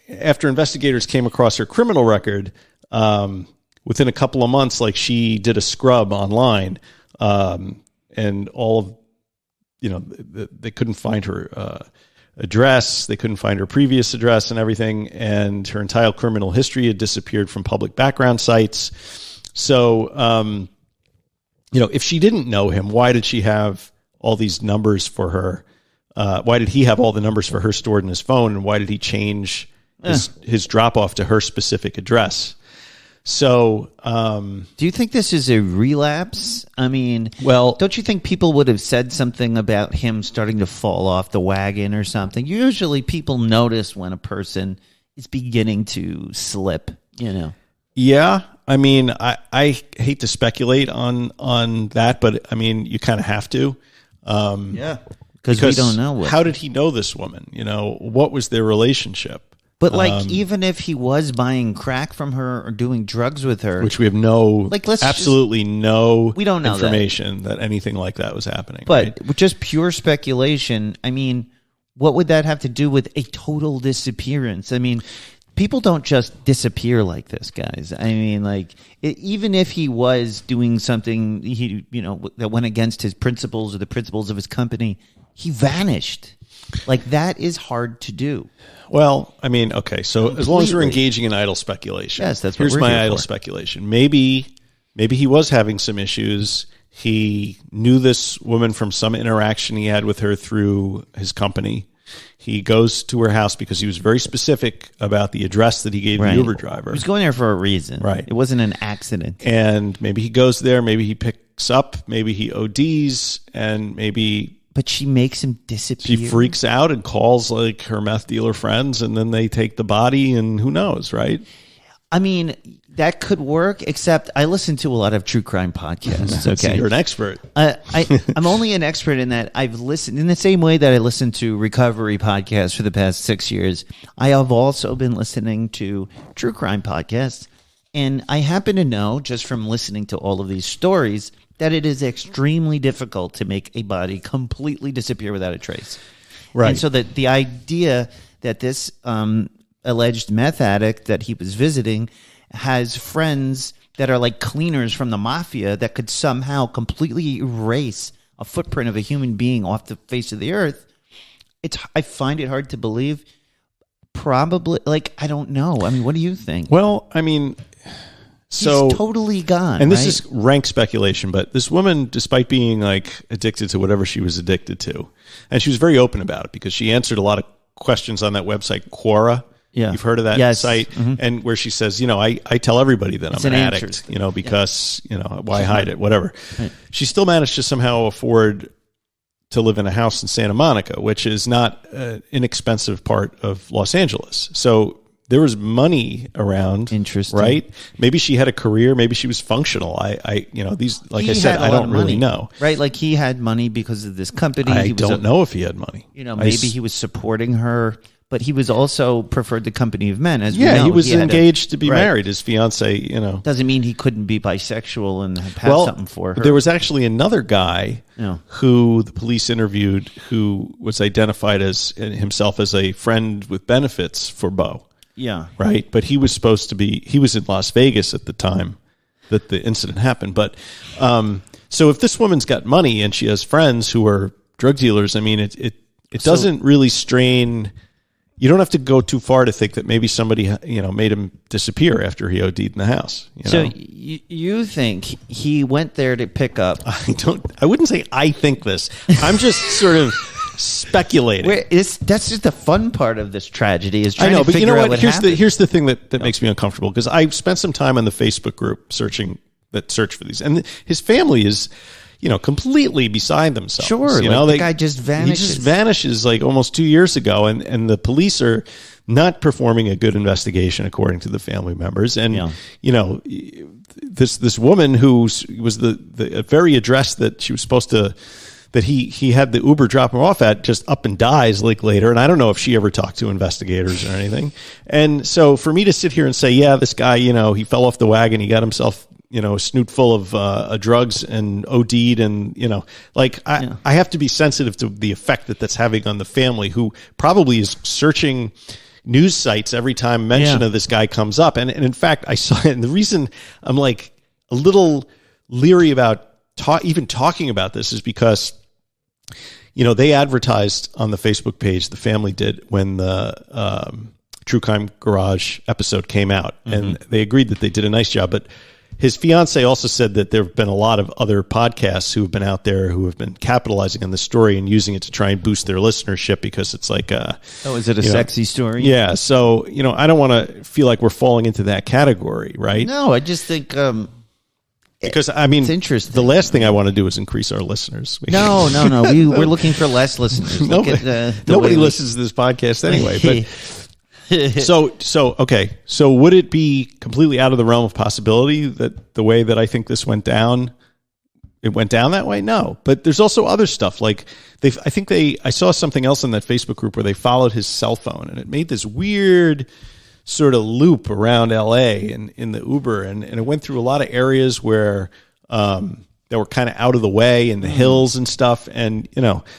After investigators came across her criminal record, within a couple of months, like, she did a scrub online and all of, they couldn't find her address. They couldn't find her previous address and everything. And her entire criminal history had disappeared from public background sites. So, if she didn't know him, why did she have all these numbers for her? Why did he have all the numbers for her stored in his phone? And why did he change his drop off to her specific address? So, do you think this is a relapse? I mean, don't you think people would have said something about him starting to fall off the wagon or something? Usually people notice when a person is beginning to slip, Yeah. I mean, I hate to speculate on that, but I mean, you kind of have to. Yeah. Because we don't know. How did he know this woman? What was their relationship? But even if he was buying crack from her or doing drugs with her, which we have no information that anything like that was happening. But with just pure speculation, I mean, what would that have to do with a total disappearance? I mean, people don't just disappear like this, guys. I mean, even if he was doing something that went against his principles or the principles of his company, he vanished. That is hard to do. Well, I mean, okay, so completely. As long as we're engaging in idle speculation. Yes, that's what here's we're my here idle for. Speculation. Maybe he was having some issues. He knew this woman from some interaction he had with her through his company. He goes to her house because he was very specific about the address that he gave the Uber driver. He was going there for a reason. Right. It wasn't an accident. And maybe he goes there, maybe he picks up, maybe he ODs, and maybe... But she makes him disappear. She freaks out and calls her meth dealer friends, and then they take the body, and who knows, right? I mean, that could work, except I listen to a lot of true crime podcasts. Okay, So you're an expert. I'm only an expert in that I've listened in the same way that I listened to recovery podcasts for the past 6 years. I have also been listening to true crime podcasts, and I happen to know just from listening to all of these stories that it is extremely difficult to make a body completely disappear without a trace. Right. And so the idea that this alleged meth addict that he was visiting has friends that are like cleaners from the mafia that could somehow completely erase a footprint of a human being off the face of the earth, I find it hard to believe. Probably, I don't know. I mean, what do you think? Well, I mean... So, he's totally gone. And this is rank speculation, but this woman, despite being addicted to whatever she was addicted to, and she was very open about it because she answered a lot of questions on that website, Quora. Yeah. You've heard of that site? Mm-hmm. And where she says, I tell everybody that I'm an addict, because, why hide it, whatever. Right. She still managed to somehow afford to live in a house in Santa Monica, which is not an inexpensive part of Los Angeles. So there was money around. Interesting. Right? Maybe she had a career. Maybe she was functional. These, like I said, I don't really know. Right? He had money because of this company. I don't know if he had money. Maybe he was supporting her, but he was also preferred the company of men. As we know. He was engaged to be married. His fiance, doesn't mean he couldn't be bisexual and have something for her. There was actually another guy who the police interviewed who was identified as himself as a friend with benefits for Beau. Yeah. Right. But he was in Las Vegas at the time that the incident happened. But so if this woman's got money and she has friends who are drug dealers, I mean, it doesn't really strain. You don't have to go too far to think that maybe somebody, made him disappear after he OD'd in the house. So you think he went there to pick up? I wouldn't say I think this. I'm just sort of speculating. That's just the fun part of this tragedy is trying to figure out what happened. Here's the thing that makes me uncomfortable because I spent some time on the Facebook group search for these, and his family is, completely beside themselves. Sure, the guy just vanishes. He just vanishes almost 2 years ago, and the police are not performing a good investigation according to the family members. And this woman who was the very address that she was supposed to. That he had the Uber drop him off at just up and dies later. And I don't know if she ever talked to investigators or anything. And so for me to sit here and say, this guy, he fell off the wagon. He got himself, a snoot full of drugs and OD'd. And, I have to be sensitive to the effect that's having on the family who probably is searching news sites every time mention of this guy comes up. And in fact, I saw it. And the reason I'm a little leery about even talking about this is because, they advertised on the Facebook page, the family did, when the True Crime Garage episode came out, and they agreed that they did a nice job. But his fiance also said that there have been a lot of other podcasts who have been out there who have been capitalizing on the story and using it to try and boost their listenership because it's like is it a sexy story? Yeah. So, I don't want to feel like we're falling into that category, right? No, I just think because it's interesting. The last thing I want to do is increase our listeners. No. We're looking for less listeners. Nobody listens to this podcast anyway. But So would it be completely out of the realm of possibility that the way that I think this went down, it went down that way? No. But there's also other stuff. Like I saw something else in that Facebook group where they followed his cell phone, and it made this weird sort of loop around LA and in the Uber, and it went through a lot of areas where that were kind of out of the way in the hills and stuff. And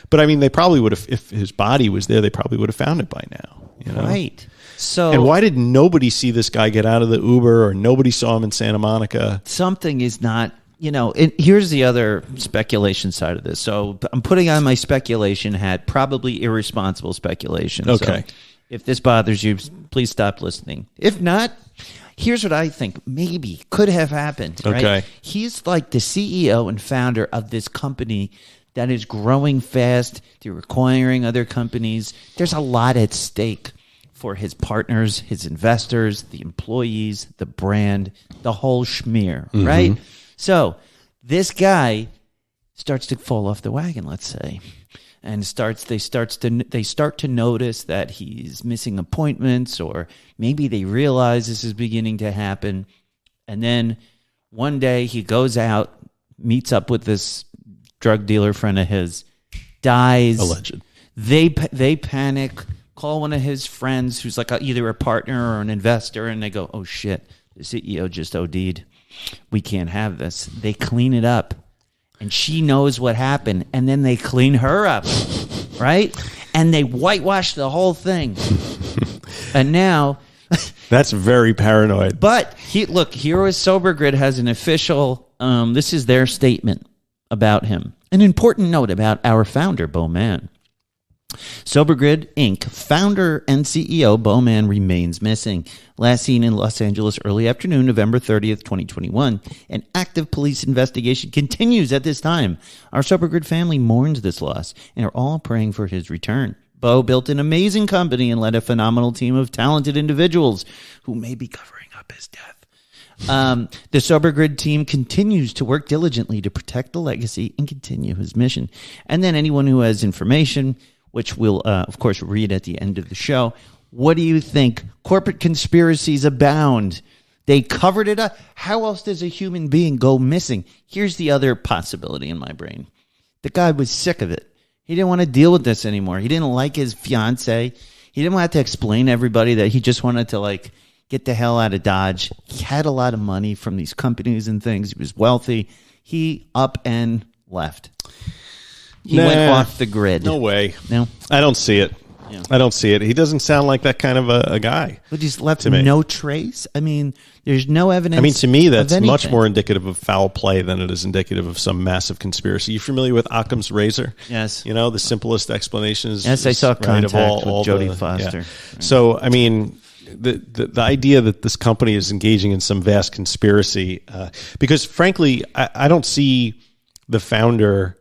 but they probably would have, if his body was there, they probably would have found it by now. Right. So, and why did nobody see this guy get out of the Uber, or nobody saw him in Santa Monica? Something is not, here's the other speculation side of this. So I'm putting on my speculation hat, probably irresponsible speculation. Okay. So if this bothers you, please stop listening. If not, here's what I think maybe could have happened. Right? Okay. He's like the CEO and founder of this company that is growing fast. They're acquiring other companies. There's a lot at stake for his partners, his investors, the employees, the brand, the whole schmear, right? So this guy starts to fall off the wagon, let's say, and they start to notice that he's missing appointments, or maybe they realize this is beginning to happen. And then one day he goes out, meets up with this drug dealer friend of his, dies. Alleged. They panic, call one of his friends who's like either a partner or an investor, and they go, oh shit, the CEO just OD'd. We can't have this. They clean it up, and she knows what happened, and then they clean her up, right? And they whitewash the whole thing. And now... That's very paranoid. But here is Sober Grid has an official, this is their statement about him. An important note about our founder, Beau Mann. Sober Grid, Inc., founder and CEO Beau Mann remains missing. Last seen in Los Angeles early afternoon, November 30th, 2021. An active police investigation continues at this time. Our Sober Grid family mourns this loss and are all praying for his return. Beau built an amazing company and led a phenomenal team of talented individuals who may be covering up his death. The Sober Grid team continues to work diligently to protect the legacy and continue his mission. And then anyone who has information, which we'll, of course, read at the end of the show. What do you think? Corporate conspiracies abound. They covered it up. How else does a human being go missing? Here's the other possibility in my brain. The guy was sick of it. He didn't want to deal with this anymore. He didn't like his fiance. He didn't want to explain to everybody that he just wanted to, get the hell out of Dodge. He had a lot of money from these companies and things. He was wealthy. He up and left. He went off the grid. No way. No? I don't see it. Yeah. I don't see it. He doesn't sound like that kind of a guy. But he's left no trace? There's no evidence. To me, that's much more indicative of foul play than it is indicative of some massive conspiracy. You familiar with Occam's razor? Yes. The simplest explanation is... Yes, I saw Contact with Jodie Foster. Yeah. Right. So, the idea that this company is engaging in some vast conspiracy, because frankly, I don't see the founder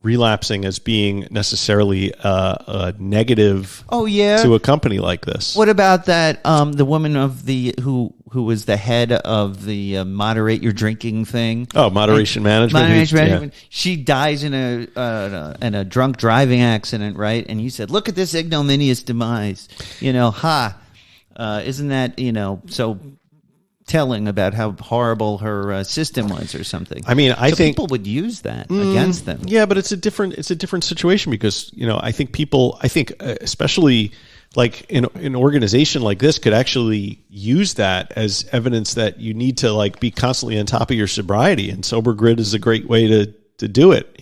relapsing as being necessarily a negative to a company like this. What about that the woman of who was the head of the moderate your drinking thing? Oh, moderation management. Yeah. She dies in a drunk driving accident, right? And you said, "Look at this ignominious demise." Isn't that so telling about how horrible her system was or something? I think people would use that against them. Yeah, but it's a different situation because I think especially like in an organization like this could actually use that as evidence that you need to be constantly on top of your sobriety, and Sober Grid is a great way to do it.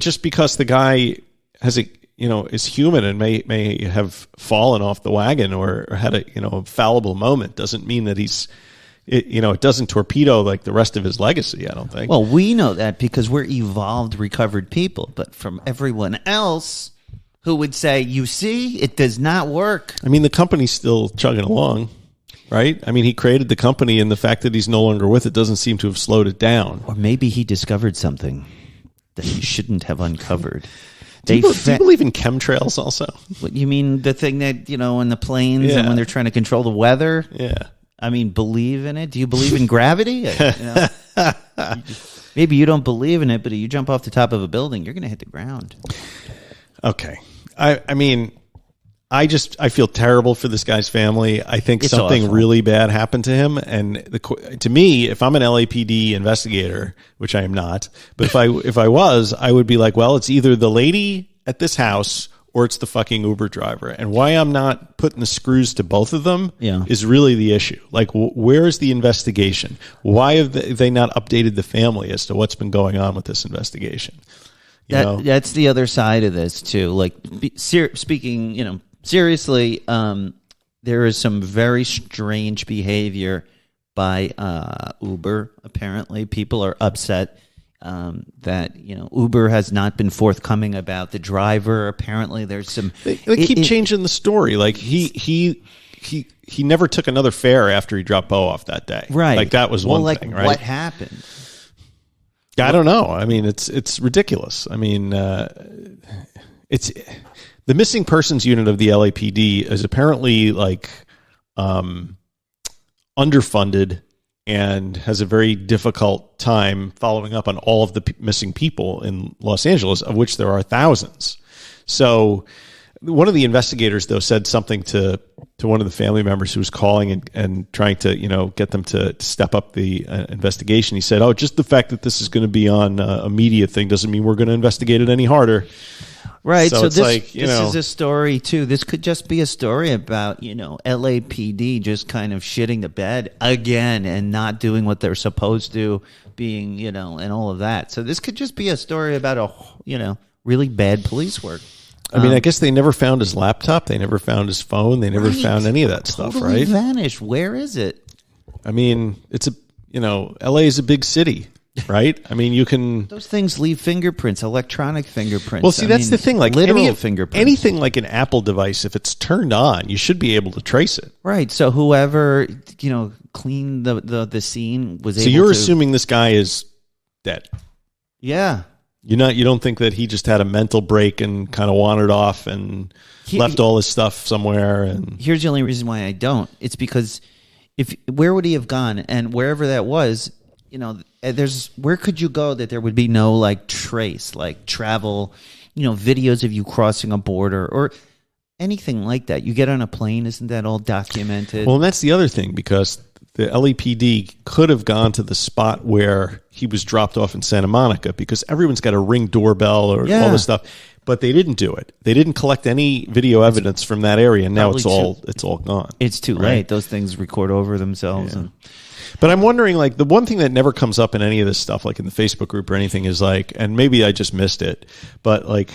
Just because the guy has is human and may have fallen off the wagon or had a fallible moment doesn't mean that he's it doesn't torpedo like the rest of his legacy, I don't think. Well, we know that because we're evolved, recovered people. But from everyone else who would say, you see, it does not work. I mean, the company's still chugging along, right? I mean, he created the company, and the fact that he's no longer with it doesn't seem to have slowed it down. Or maybe he discovered something that he shouldn't have uncovered. Do you believe in chemtrails also? What, you mean the thing that, in the planes and when they're trying to control the weather? Yeah. I mean, believe in it? Do you believe in gravity? Maybe you don't believe in it, but if you jump off the top of a building, you're going to hit the ground. Okay. I mean, I feel terrible for this guy's family. I think It's something awful. really bad happened to him. And to me, if I'm an LAPD investigator, which I am not, but if I was, I would be like, well, it's either the lady at this house or it's the fucking Uber driver. And why I'm not putting the screws to both of them is really the issue. Like, where is the investigation? Why have they not updated the family as to what's been going on with this investigation? That's the other side of this too. Like speaking, seriously, there is some very strange behavior by Uber. Apparently, people are upset that Uber has not been forthcoming about the driver. Apparently, there's some. They keep changing the story. Like he never took another fare after he dropped Beau off that day. Right. Like that was one thing. Right. What happened? I don't know. I mean, it's ridiculous. I mean, it's the missing persons unit of the LAPD is apparently like underfunded and has a very difficult time following up on all of the missing people in Los Angeles, of which there are thousands. So one of the investigators, though, said something to one of the family members who was calling and trying to, get them to step up the investigation. He said, just the fact that this is going to be on a media thing doesn't mean we're going to investigate it any harder. Right. So this is a story, too. This could just be a story about, LAPD just kind of shitting the bed again and not doing what they're supposed to, being, and all of that. So this could just be a story about really bad police work. I mean, I guess they never found his laptop. They never found his phone. They never found any of that stuff, Totally right? Vanished. Where is it? I mean, LA is a big city, right? I mean, you can. Those things leave fingerprints, electronic fingerprints. Well, see, that's the thing. Like literal fingerprints. Anything like an Apple device, if it's turned on, you should be able to trace it. Right. So whoever cleaned the scene was able to. So you're assuming this guy is dead. Yeah. You don't think that he just had a mental break and kind of wandered off and left all his stuff somewhere? And here's the only reason why I don't. It's because where would he have gone? And wherever that was, where could you go that there would be no like trace, like travel, videos of you crossing a border or anything like that? You get on a plane, isn't that all documented? Well, and that's the other thing, because the LAPD could have gone to the spot where he was dropped off in Santa Monica, because everyone's got a Ring doorbell or all this stuff, but they didn't do it. They didn't collect any video evidence from that area, and now it's all gone. It's too late. Those things record over themselves. Yeah. But I'm wondering, like, the one thing that never comes up in any of this stuff, like in the Facebook group or anything, is like, and maybe I just missed it, but like,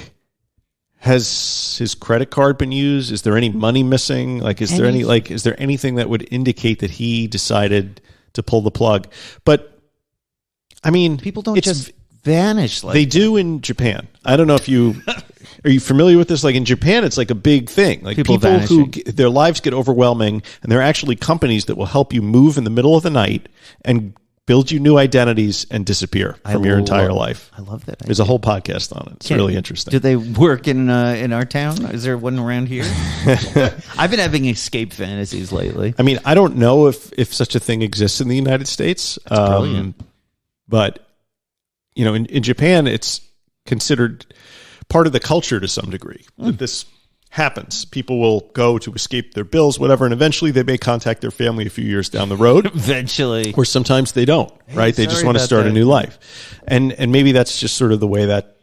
has his credit card been used? Is there any money missing? Like, is there anything that would indicate that he decided to pull the plug? But I mean, people don't just vanish like they do in Japan. I don't know if are you familiar with this? Like in Japan, it's like a big thing. Like people who their lives get overwhelming, and there are actually companies that will help you move in the middle of the night and build you new identities and disappear from your entire life. I love that idea. There's a whole podcast on it. It's really interesting. Do they work in our town? Is there one around here? I've been having escape fantasies lately. I mean, I don't know if such a thing exists in the United States. Brilliant. But, in Japan, it's considered part of the culture to some degree that this happens. People will go to escape their bills, whatever, and eventually they may contact their family a few years down the road. Eventually. Or sometimes they don't, right? They just want to start a new life. And maybe that's just sort of the way that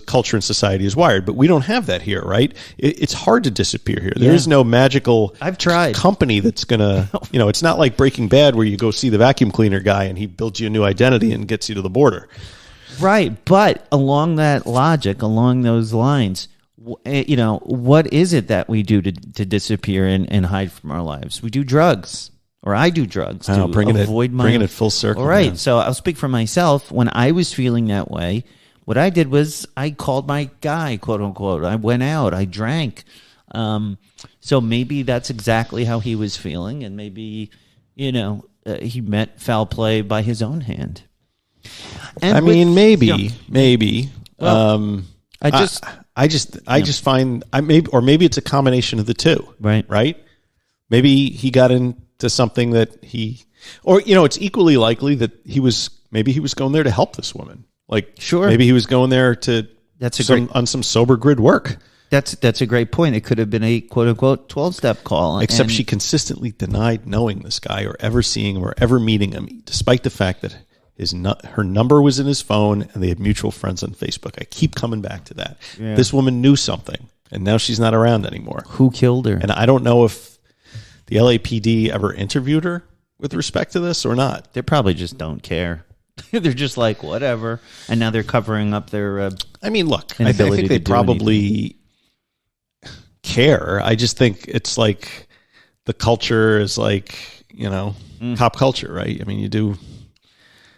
culture and society is wired. But we don't have that here, right? It's hard to disappear here. There is no magical I've tried. company that's going to, it's not like Breaking Bad where you go see the vacuum cleaner guy and he builds you a new identity and gets you to the border. Right. But along that logic, along those lines, what is it that we do to disappear and hide from our lives? We do drugs, or I do drugs to bringing it full circle. All right. Man. So I'll speak for myself. When I was feeling that way, what I did was I called my guy, quote unquote. I went out. I drank. So maybe that's exactly how he was feeling, and maybe, he met foul play by his own hand. And maybe. Well, I just find maybe it's a combination of the two. Right. Maybe he got into something that it's equally likely that he was going there to help this woman. Like, sure, maybe he was going there to on some sober grid work. That's a great point. It could have been a quote unquote 12-step call. Except she consistently denied knowing this guy or ever seeing him or ever meeting him, despite the fact that her number was in his phone and they had mutual friends on Facebook. I keep coming back to that. Yeah. This woman knew something, and now she's not around anymore. Who killed her? And I don't know if the LAPD ever interviewed her with respect to this or not. They probably just don't care. They're just like, whatever. And now they're covering up their look, I think they probably care. I just think it's like the culture is like, cop culture, right? I mean, you do...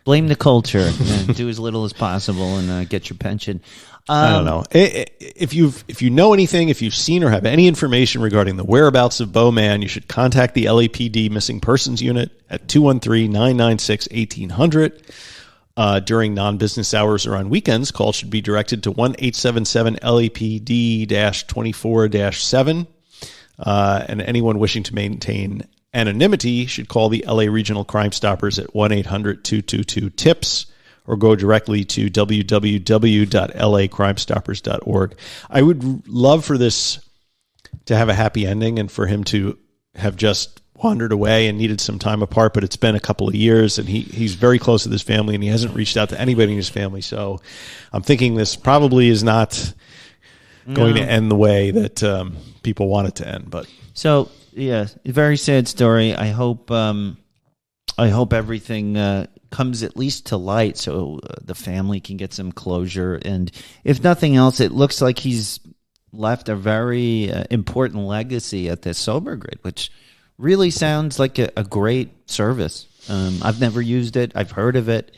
Blame the culture. Do as little as possible and get your pension. I don't know. If you know anything, if you've seen or have any information regarding the whereabouts of Beau Mann, you should contact the LAPD Missing Persons Unit at 213-996-1800. During non-business hours or on weekends, calls should be directed to 1-877-LAPD-24-7. And anyone wishing to maintain anonymity should call the LA Regional Crime Stoppers at 1-800-222-TIPS or go directly to www.lacrimestoppers.org. I would love for this to have a happy ending and for him to have just wandered away and needed some time apart, but it's been a couple of years and he's very close with his family and he hasn't reached out to anybody in his family. So I'm thinking this probably is not going to end the way that people want it to end. But so, yeah, very sad story. I hope everything comes at least to light so the family can get some closure. And if nothing else, it looks like he's left a very important legacy at the Sober Grid, which really sounds like a great service. I've never used it. I've heard of it.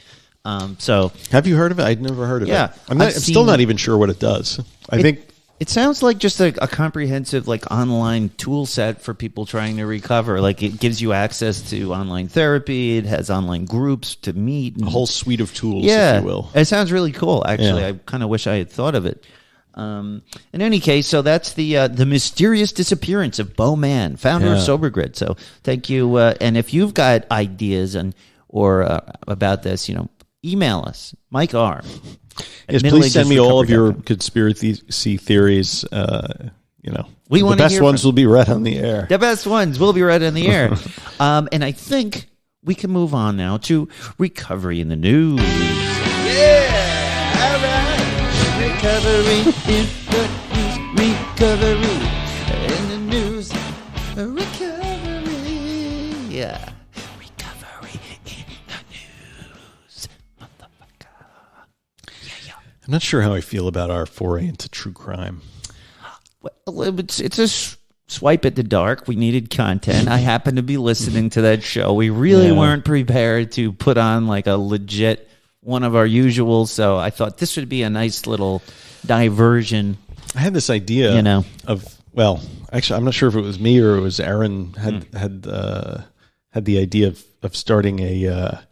So have you heard of it? I'd never heard of it. Yeah, I'm still not even sure what it does. I think it sounds like just a comprehensive online tool set for people trying to recover. Like it gives you access to online therapy. It has online groups to meet. A whole suite of tools, yeah, if you will. It sounds really cool, actually. Yeah. I kind of wish I had thought of it. In any case, so that's the mysterious disappearance of Beau Mann, founder of Sober Grid. So thank you. And if you've got ideas or about this, email us, Mike R. Yes, please send me all of your conspiracy theories. We the best ones will be read on the air. The best ones will be read on the air. And I think we can move on now to recovery in the news. Yeah, all right. Recovery in the news. Recovery in the news. Recovery. Yeah. I'm not sure how I feel about our foray into true crime. Well, it's a swipe at the dark. We needed content. I happened to be listening to that show. We really weren't prepared to put on like a legit one of our usuals, so I thought this would be a nice little diversion. I had this idea actually, I'm not sure if it was me or it was Aaron had the idea of starting a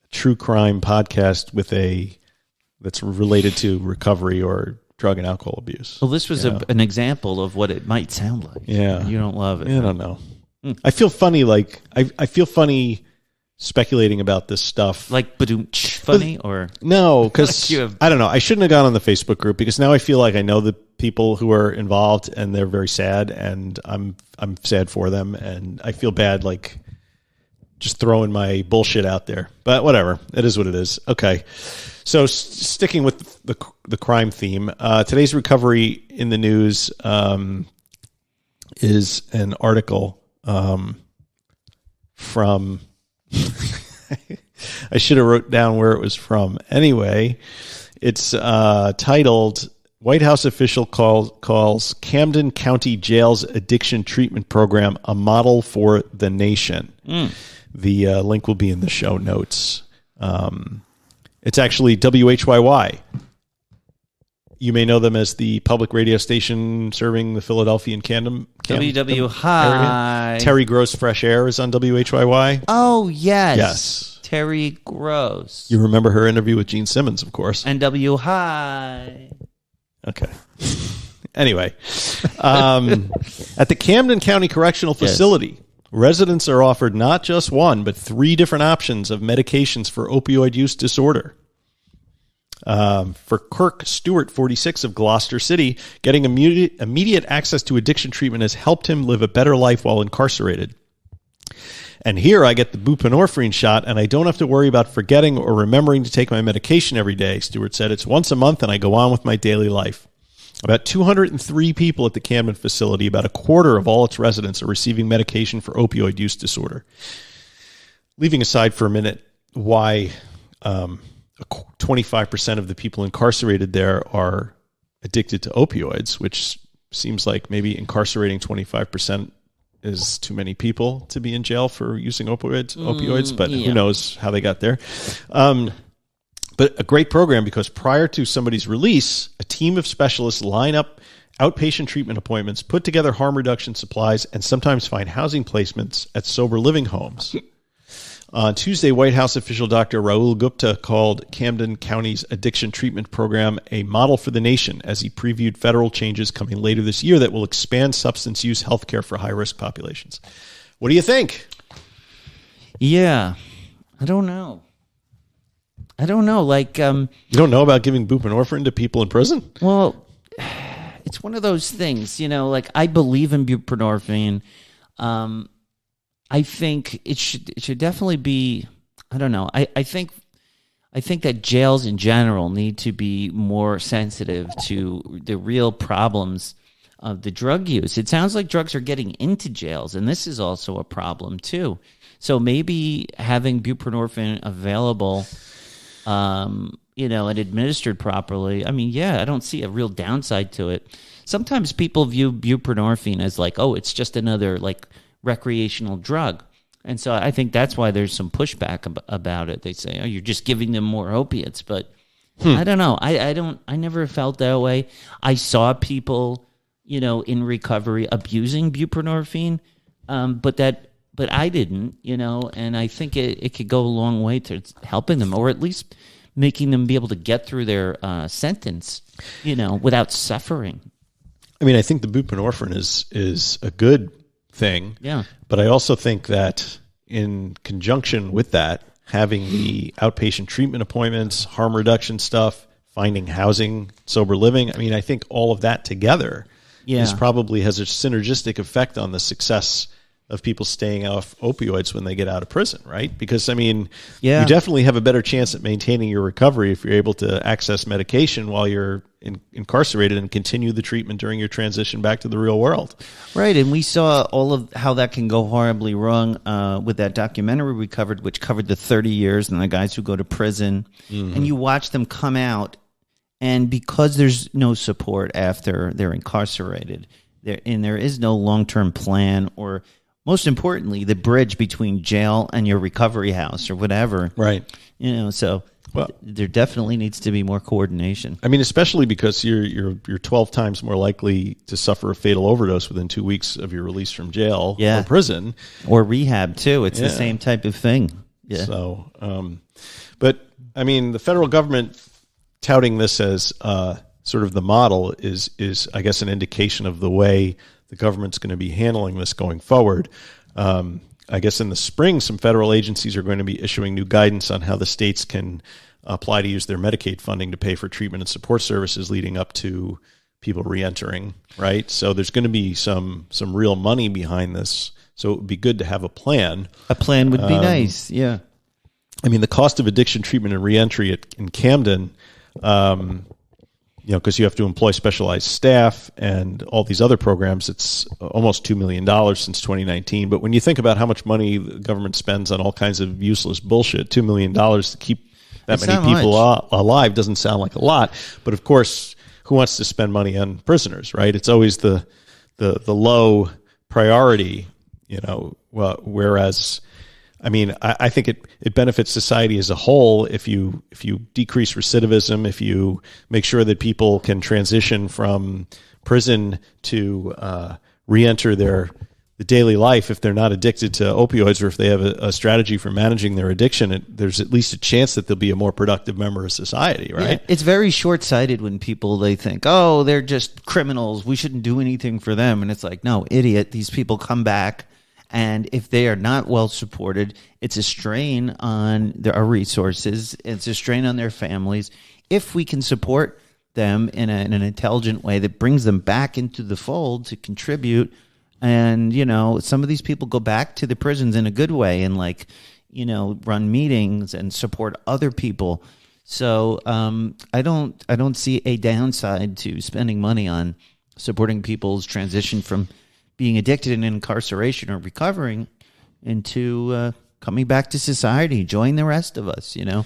true crime podcast with that's related to recovery or drug and alcohol abuse. Well, this was an example of what it might sound like. Yeah. You don't love it. I don't know. I feel funny, I feel funny speculating about this stuff. Like funny or? No, because I don't know. I shouldn't have gone on the Facebook group because now I feel like I know the people who are involved and they're very sad and I'm sad for them and I feel bad just throwing my bullshit out there. But whatever. It is what it is. Okay. So sticking with the crime theme, today's recovery in the news is an article from I should have wrote down where it was from. Anyway, it's titled White House official calls Camden County Jail's addiction treatment program a model for the nation. The link will be in the show notes. It's actually WHYY. You may know them as the public radio station serving the Philadelphia and Camden WW High. area. Terry Gross Fresh Air is on WHYY. Oh, yes. Yes. Terry Gross. You remember her interview with Gene Simmons, of course. NW High. Okay. Anyway, at the Camden County Correctional Facility, residents are offered not just one, but 3 different options of medications for opioid use disorder. For Kirk Stewart, 46, of Gloucester City, getting immediate access to addiction treatment has helped him live a better life while incarcerated. And here I get the buprenorphine shot, and I don't have to worry about forgetting or remembering to take my medication every day, Stewart said. It's once a month, and I go on with my daily life. About 203 people at the Camden facility, about a quarter of all its residents, are receiving medication for opioid use disorder. Leaving aside for a minute why 25% of the people incarcerated there are addicted to opioids, which seems like maybe incarcerating 25% is too many people to be in jail for using opioids, but who knows how they got there. But a great program, because prior to somebody's release, a team of specialists line up outpatient treatment appointments, put together harm reduction supplies, and sometimes find housing placements at sober living homes. On Tuesday, White House official Dr. Rahul Gupta called Camden County's addiction treatment program a model for the nation as he previewed federal changes coming later this year that will expand substance use health care for high-risk populations. What do you think? Yeah, I don't know. Like, you don't know about giving buprenorphine to people in prison? Well, it's one of those things, like I believe in buprenorphine. I think it should definitely be, I don't know. I think that jails in general need to be more sensitive to the real problems of the drug use. It sounds like drugs are getting into jails, and this is also a problem too. So maybe having buprenorphine available, and administered properly. I mean, I don't see a real downside to it. Sometimes people view buprenorphine as like, oh, it's just another like recreational drug. And so I think that's why there's some pushback about it. They say, oh, you're just giving them more opiates. But I don't know. I never felt that way. I saw people, in recovery abusing buprenorphine, but I didn't, and I think it could go a long way to helping them, or at least making them be able to get through their sentence, without suffering. I mean, I think the buprenorphine is a good thing. Yeah. But I also think that in conjunction with that, having the outpatient treatment appointments, harm reduction stuff, finding housing, sober living, I mean, I think all of that together is probably has a synergistic effect on the success of people staying off opioids when they get out of prison, right? Because, I mean, you definitely have a better chance at maintaining your recovery if you're able to access medication while you're incarcerated and continue the treatment during your transition back to the real world. Right, and we saw all of how that can go horribly wrong with that documentary we covered, which covered the 30 years and the guys who go to prison. Mm-hmm. And you watch them come out, and because there's no support after they're incarcerated, there is no long-term plan, or most importantly, the bridge between jail and your recovery house or whatever. Right. So there definitely needs to be more coordination. I mean, especially because you're 12 times more likely to suffer a fatal overdose within 2 weeks of your release from jail or prison. Or rehab, too. It's the same type of thing. Yeah. So, but, I mean, the federal government touting this as sort of the model is, I guess, an indication of the way the government's going to be handling this going forward. I guess in the spring, some federal agencies are going to be issuing new guidance on how the states can apply to use their Medicaid funding to pay for treatment and support services leading up to people reentering, right? So there's going to be some real money behind this. So it would be good to have a plan. A plan would be nice, yeah. I mean, the cost of addiction treatment and reentry in Camden, because you have to employ specialized staff and all these other programs, it's almost $2 million since 2019. But when you think about how much money the government spends on all kinds of useless bullshit, $2 million to keep that many people alive doesn't sound like a lot. But of course, who wants to spend money on prisoners, right? It's always the low priority, whereas, I mean, I think it benefits society as a whole if you decrease recidivism, if you make sure that people can transition from prison to re-enter the daily life if they're not addicted to opioids, or if they have a strategy for managing their addiction. There's at least a chance that they'll be a more productive member of society, right? Yeah, it's very short-sighted when they think, oh, they're just criminals, we shouldn't do anything for them. And it's like, no, idiot, these people come back. And if they are not well supported, it's a strain on our resources. It's a strain on their families. If we can support them in an intelligent way that brings them back into the fold to contribute, and some of these people go back to the prisons in a good way and run meetings and support other people. So I don't see a downside to spending money on supporting people's transition from being addicted and in incarceration or recovering into coming back to society, join the rest of us, I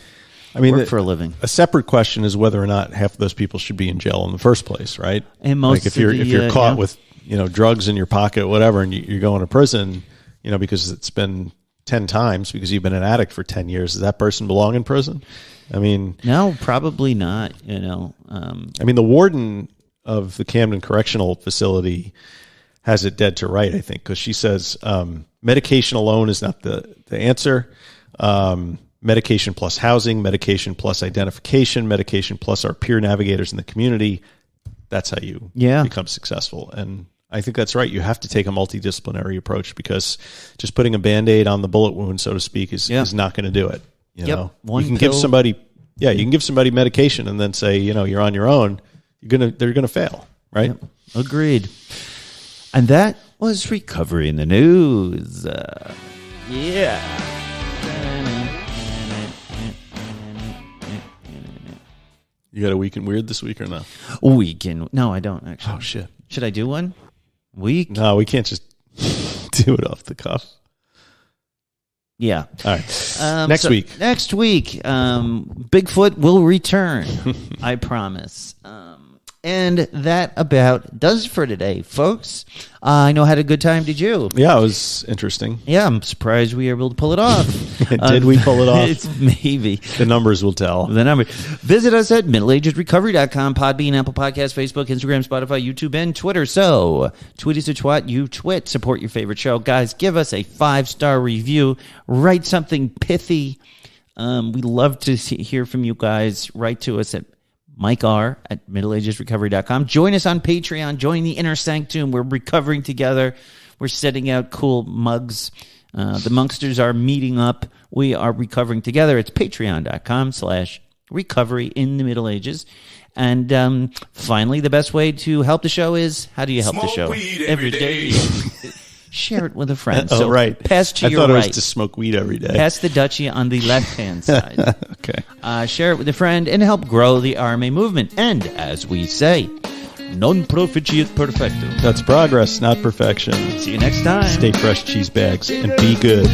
mean, work for a living. A separate question is whether or not half of those people should be in jail in the first place, right? And most if you're caught with drugs in your pocket, whatever, and you're going to prison, because it's been 10 times because you've been an addict for 10 years, does that person belong in prison? I mean, no, probably not. I mean, the warden of the Camden Correctional Facility has it dead to right, I think, because she says medication alone is not the answer. Medication plus housing, medication plus identification, medication plus our peer navigators in the community. That's how you become successful. And I think that's right. You have to take a multidisciplinary approach, because just putting a Band-Aid on the bullet wound, so to speak, is not going to do it. You can give somebody medication and then say, you're on your own. They're gonna fail, right? Yep. Agreed. And that was Recovery in the News. You got a Week in Weird this week or no? No, I don't, actually. Oh, shit. Should I do one? No, we can't just do it off the cuff. Yeah. All right. Next week, Bigfoot will return. I promise. And that about does it for today, folks. I know I had a good time. Did you? Yeah, it was interesting. Yeah, I'm surprised we were able to pull it off. Did we pull it off? It's maybe. The numbers will tell. Visit us at middleagesrecovery.com, Podbean, Apple Podcasts, Facebook, Instagram, Spotify, YouTube, and Twitter. So tweet us at what you twit. Support your favorite show. Guys, give us a 5-star review. Write something pithy. We love to hear from you guys. Write to us at Mike R. at middleagesrecovery.com. Join us on Patreon. Join the Inner Sanctum. We're recovering together. We're setting out cool mugs. The Monksters are meeting up. We are recovering together. It's patreon.com/recovery in the Middle Ages. And finally, the best way to help the show is, how do you help the show? Every day. Share it with a friend. So right. Pass to your right. I thought right. It was to smoke weed every day. Pass the Dutchie on the left-hand side. Okay. Share it with a friend and help grow the RMA movement. And as we say, non proficiat perfectum. That's progress, not perfection. See you next time. Stay fresh, cheese bags, and be good.